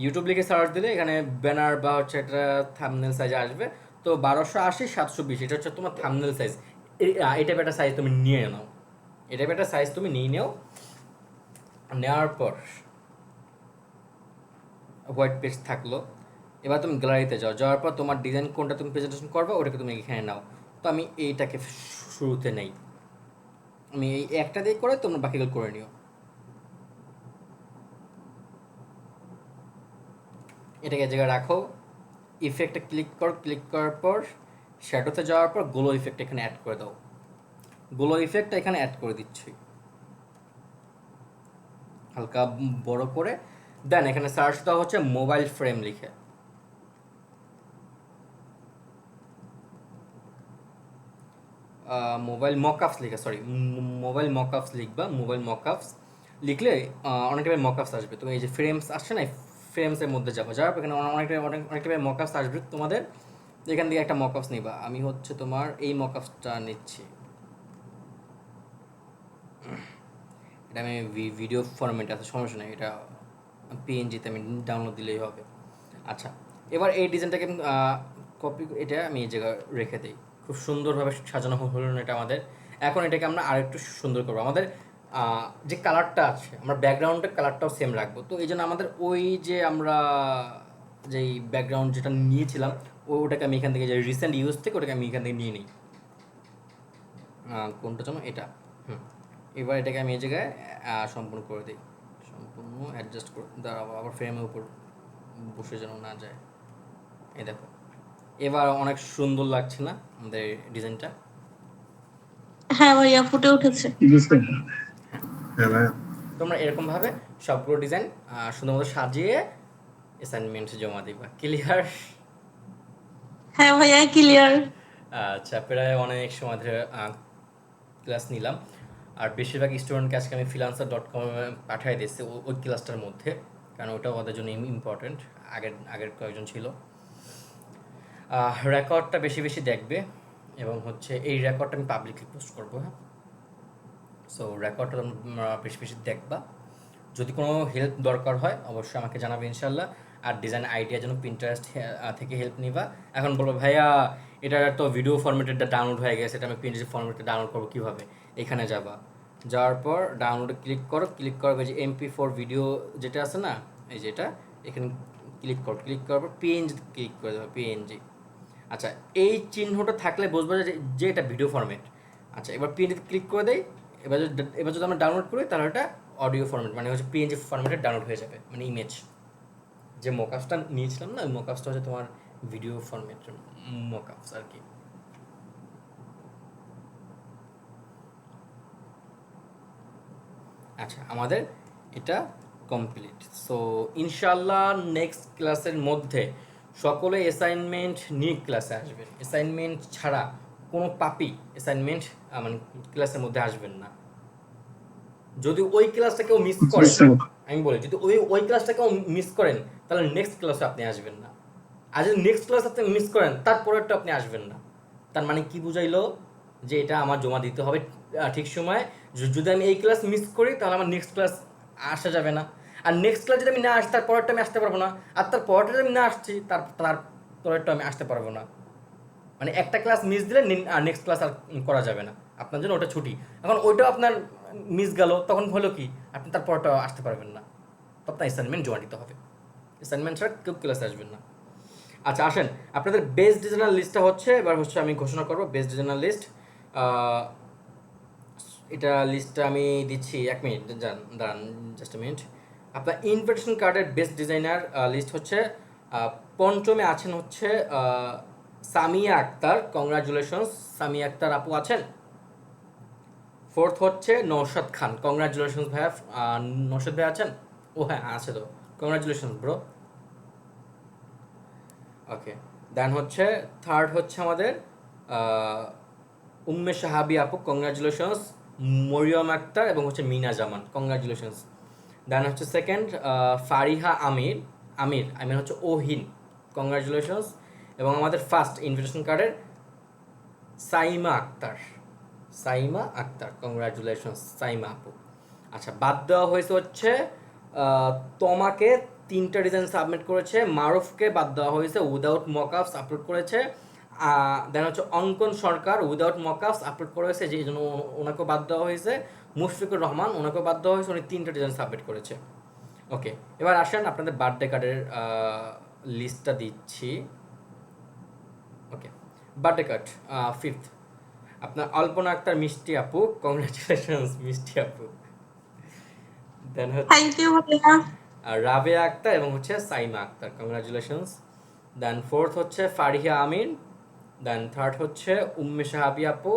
ইউটিউব লিখে সার্চ দিলে এখানে ব্যানার বা হচ্ছে একটা থাম্বনেল সাইজ আসবে। তো 1280x720 এটা হচ্ছে তোমার থাম্বনেল সাইজ। এই টাইপের একটা সাইজ তুমি নিয়ে নাও, এই টাইপের একটা সাইজ তুমি নিয়ে নাও। নেওয়ার পর হোয়াইট পেজ থাকলো। এবার তুমি গ্যালারিতে যাও, যাওয়ার পর তোমার ডিজাইন কোনটা তুমি প্রেজেন্টেশন করবে ওটাকে তুমি এখানে নাও। তো আমি এইটাকে শুরুতে নেই, আমি এই একটা দিয়ে করে তোমরা বাকিগুলো করে নিও। এটাকে এক জায়গায় রাখো, ইফেক্টে ক্লিক কর, ক্লিক করার পর শ্যাডোতে যাওয়ার পর গ্লো ইফেক্ট এখানে অ্যাড করে দাও। গ্লো ইফেক্টটা এখানে অ্যাড করে দিচ্ছি হালকা বড় করে। দেন এখানে সার্চ দেওয়া হচ্ছে মোবাইল ফ্রেম লিখে। মোবাইল মকআপস লিখে, সরি মোবাইল মকআপস লিখবা। মোবাইল মকআপস লিখলে অনেক টাইপের মকআপস আসবে। তুমি এই যে ফ্রেমস আসছে না, ফ্রেমসের মধ্যে যাবো, যাওয়ার পর এখানে অনেক টাইপের মকআপস আসবে তোমাদের। এখান থেকে একটা মকআপস নিবা। আমি হচ্ছে তোমার এই মকআপসটা নিচ্ছি। এটা আমি ভিডিও ফরম্যাটে আছে, সমস্যা নেই, এটা পিএনজিতে আমি ডাউনলোড দিলেই হবে। আচ্ছা, এবার এই ডিজাইনটাকে কপি, এটা আমি এই জায়গায় রেখে দিই। খুব সুন্দরভাবে সাজানো হলো না এটা আমাদের। এখন এটাকে আমরা আরেকটু সুন্দর করবো। আমাদের যে কালারটা আছে, আমরা ব্যাকগ্রাউন্ডের কালারটাও সেম রাখবো। তো এই জন্য আমাদের ওই যে আমরা যেই ব্যাকগ্রাউন্ড যেটা নিয়েছিলাম ওটাকে আমি এখান থেকে, যে রিসেন্ট ইউজ থেকে ওটাকে আমি এখান থেকে নিয়ে নিই। কোনটা যেন এটা, এবার এটাকে আমি এই জায়গায় সম্পূর্ণ করে দিই, সম্পূর্ণ অ্যাডজাস্ট করে দাঁড়াবো, আবার ফ্রেমের উপর বসে যেন না যায়। এই দেখো, এবার অনেক সুন্দর লাগছে না আমাদের ডিজাইনটা? হ্যাঁ ভাইয়া, ফুটে উঠেছে। হ্যাঁ ভাইয়া। তোমরা এরকমভাবে সবগুলো ডিজাইন সুন্দর মতো সাজিয়ে অ্যাসাইনমেন্ট জমা দিবা। ক্লিয়ার? হ্যাঁ ভাইয়া, ক্লিয়ার। আচ্ছা, প্রায় অনেক সময় ধরে ক্লাস নিলাম, আর বেশিরভাগ স্টুডেন্টকে আজকে আমি freelancer.com পাঠিয়ে দিয়েছি ওই ক্লাসটার মধ্যে, কারণ ওটাও ওদের জন্য ইম্পর্টেন্ট। আগের কয়েকজন ছিল। রেকর্ডটা বেশি বেশি দেখবে, এবং হচ্ছে এই রেকর্ডটা আমি পাবলিকলি পোস্ট করবো, হ্যাঁ। সো রেকর্ডটা তোমরা বেশি বেশি দেখবা। যদি কোনো হেল্প দরকার হয় অবশ্যই আমাকে জানাবে ইনশাল্লাহ। আর ডিজাইন আইডিয়া যেন পিন্টারেস্ট থেকে হেল্প নিবা। এখন বলবো ভাইয়া এটা তো ভিডিও ফরম্যাটেরটা ডাউনলোড হয়ে গেছে, এটা আমি পিএনজি ফরম্যাটে ডাউনলোড করবো কীভাবে? এখানে যাবা, যাওয়ার পর ডাউনলোডে ক্লিক করো, ক্লিক করবে যে MP4 ভিডিও যেটা আছে না, এই যেটা, এখানে ক্লিক করো, ক্লিক করার পর পিএনজি ক্লিক করে দেবে, পিএনজি। আচ্ছা, এই চিহ্নটা থাকলে বুঝবো যে এটা ভিডিও ফরম্যাট। আচ্ছা, এবার পিএনজিতে ক্লিক করে দেই। এবার যদি আমরা ডাউনলোড করি তাহলে এটা অডিও ফরম্যাট, মানে হচ্ছে পিএনজি ফরম্যাটে ডাউনলোড হয়ে যাবে, মানে ইমেজ। যে মকআপসটা নিয়েছিলাম না, ওই মকআপসটা হচ্ছে তোমার ভিডিও ফরম্যাটের মকআপস আর কি। আচ্ছা, আমাদের এটা কমপ্লিট। সো ইনশাল্লাহ নেক্সট ক্লাসের মধ্যে সকলে অ্যাসাইনমেন্ট নিয়ে ক্লাসে আসবেন। অ্যাসাইনমেন্ট ছাড়া কোনো পাপি অ্যাসাইনমেন্ট মানে ক্লাসের মধ্যে আসবেন না। যদি ওই ক্লাসটা কেউ মিস করেন, আমি বলি, যদি ওই ক্লাসটা কেউ মিস করেন তাহলে নেক্সট ক্লাসে আপনি আসবেন না। আর যদি নেক্সট ক্লাস আপনি মিস করেন তারপরেরটা আপনি আসবেন না। তার মানে কি বুঝাইলো? যে এটা আমার জমা দিতে হবে ঠিক সময়ে। যদি আমি এই ক্লাস মিস করি তাহলে আমার নেক্সট ক্লাস আসা যাবে না। আর নেক্সট ক্লাস যদি আমি না আসি তার পরেরটা আমি আসতে পারবো না। আর তার পরেরটা যদি আমি না আসছি তার পরেরটা আমি আসতে পারবো না। মানে একটা ক্লাস মিস দিলে নেক্সট ক্লাস আর করা যাবে না, আপনার জন্য ওটা ছুটি। এখন ওইটাও আপনার মিস গেল, তখন হলো কি, আপনি তার পরটা আসতে পারবেন না। তো আপনার অ্যাসাইনমেন্ট জমা দিতে হবে, অ্যাসাইনমেন্ট ছাড়া কেউ ক্লাসে আসবেন না। আচ্ছা, আসেন আপনাদের বেস্ট ডিজাইনার লিস্টটা হচ্ছে, এবার হচ্ছে আমি ঘোষণা করবো বেস্ট ডিজাইনার লিস্ট। এটা লিস্টটা আমি দিচ্ছি, 1 মিনিট দাঁড়ান, জাস্ট এ মিনিট। আপনার ইনভিটেশন কার্ডের বেস্ট ডিজাইনার লিস্ট হচ্ছে, পঞ্চমে আছেন হচ্ছে সামিয়া আক্তার, কংগ্রাচুলেশনস সামিয়া আক্তার আপু আছেন। ফোর্থ হচ্ছে নৌশাদ খান, কংগ্রাচুলেশনস ভাইয়া। নৌশাদ ভাই আছেন? ও হ্যাঁ, আছে তো, কংগ্রাচুলেশনস ব্রো। ওকে, দেন হচ্ছে থার্ড হচ্ছে আমাদের উম্মে সাহাবি আপু, কংগ্রাচুলেশনস। মরিয়ম আক্তার এবং হচ্ছে মিনা জামান, কংগ্রাচুলেশনস। দেন হচ্ছে সেকেন্ড ফারিহা আমির, আমির হচ্ছে ওহিন, কংগ্রাচুলেশনস। এবং আমাদের ফার্স্ট ইনভিটেশন কার্ডের সাইমা আক্তার, কংগ্রাচুলেশনস সাইমা আপু। আচ্ছা, বাদ দেওয়া হয়েছে হচ্ছে তোমাকে 3টা ডিজাইন সাবমিট করেছে, মারুফকে বাদ দেওয়া হয়েছে, উইদাউট মকআপস আপলোড করেছে। দেন হচ্ছে অঙ্কন সরকার উইদাউট মকআপস আপলোড করেছে, যেই জন্য ওনাকেও বাদ দেওয়া হয়েছে। মুশফিকুর রহমান, ওনাকেও বাদ দেওয়া হয়েছে, উনি 3টা ডিজাইন সাবমিট করেছে। ওকে, এবার আসেন আপনাদের বার্থডে কার্ডের লিস্টটা দিচ্ছি। ওকে, বার্থডে কার্ড ফিফথ আপনার অল্পনা আক্তার মিষ্টি আপু, কংগ্রাচুলেশনস মিষ্টি আপু। দেন হচ্ছে থ্যাংক ইউ ভাইয়া। রাবেয়া আক্তার এবং হচ্ছে সাইমা আক্তার, কংগ্রাচুলেশনস। দেন ফোর্থ হচ্ছে ফারিহা আমিন। দেন থার্ড হচ্ছে উম্মে সাহাবি আপু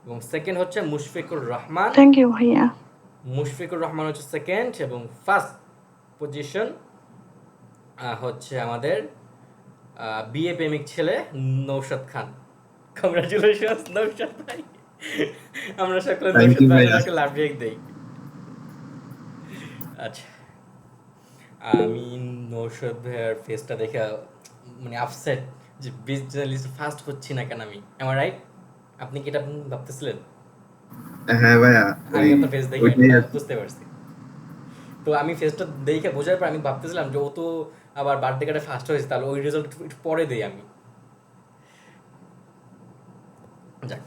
এবং সেকেন্ড হচ্ছে মুশফিকুর রহমান। থ্যাংক ইউ ভাইয়া। মুশফিকুর রহমান হচ্ছে সেকেন্ড এবং ফার্স্ট পজিশন হচ্ছে আমাদের বিয়ে প্রেমিক ছেলে নৌশাদ খান, কংগ্রাচুলেশনস নৌশাদ ভাই। আমরা সকলে Thank নৌশাদ you, ভাইকে ভাইয়া। একটা লাভ রেক দেই। আচ্ছা, আমি নৌশাদ ভাইয়ের ফেসটা দেখে মানে আপসেট যে বেস্ট জার্নালিস্ট ফার্স্ট হচ্ছি না কেন আমি, এম রাইট? আপনি কি এটা ভাবতেছিলেন? হ্যাঁ ভাইয়া, আমি আপনার ফেস দেখে ওইটাই আর কি। বুঝতে পারছি। তো আমি ফেসটা দেখে বোঝার পর আমি ভাবতেছিলাম যে ও তো আবার বার্থডে কার্ডে ফার্স্ট হয়েছে, তাহলে ওই রেজাল্ট একটু পরে দেই আমি। যাক,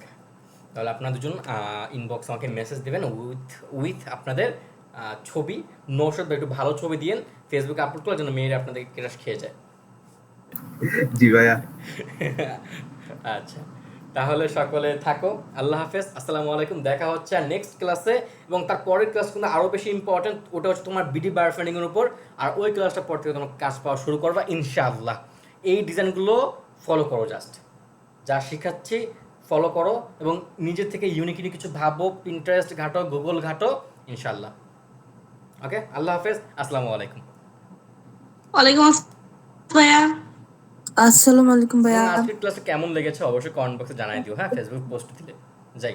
তাহলে আপনারা দুজন ইনবক্স আমাকে মেসেজ দেবেন উইথ আপনাদের ছবি। নৌশাদ ভাই একটু ভালো ছবি দিয়েন, ফেসবুকে আপলোড করলে যেন মেয়েরা আপনাদেরকে ক্রাশ খেয়ে যায়। জি ভাইয়া। আচ্ছা, তাহলে সকলে থাকো, আল্লাহ হাফেজ, আসসালামু আলাইকুম। দেখা হচ্ছে নেক্সট ক্লাসে, এবং তার পরের ক্লাস কিন্তু আরও বেশি ইম্পর্টেন্ট, ওটা হচ্ছে তোমার বিডি বায়োফ্রেন্ডিংয়ের উপর। আর ওই ক্লাসটা পর থেকে তোমার কাজ পাওয়া শুরু করবা ইনশাআল্লাহ। এই ডিজাইনগুলো ফলো করো, জাস্ট যা শেখাচ্ছি ফলো করো, এবং নিজের থেকে ইউনিক কিছু ভাবো, পিন্টারেস্ট ঘাটো, গুগল ঘাটো, ইনশাআল্লাহ। ওকে, আল্লাহ হাফেজ, আসসালামু আলাইকুম। ওয়ালাইকুম আসসালাম ভাইয়া। আসসালামু আলাইকুম ভাইয়া। আজকের ক্লাসে কেমন লেগেছে অবশ্যই কমেন্ট বক্সে জানাই দিও, হ্যাঁ, ফেসবুক পোস্ট দিলে যাই।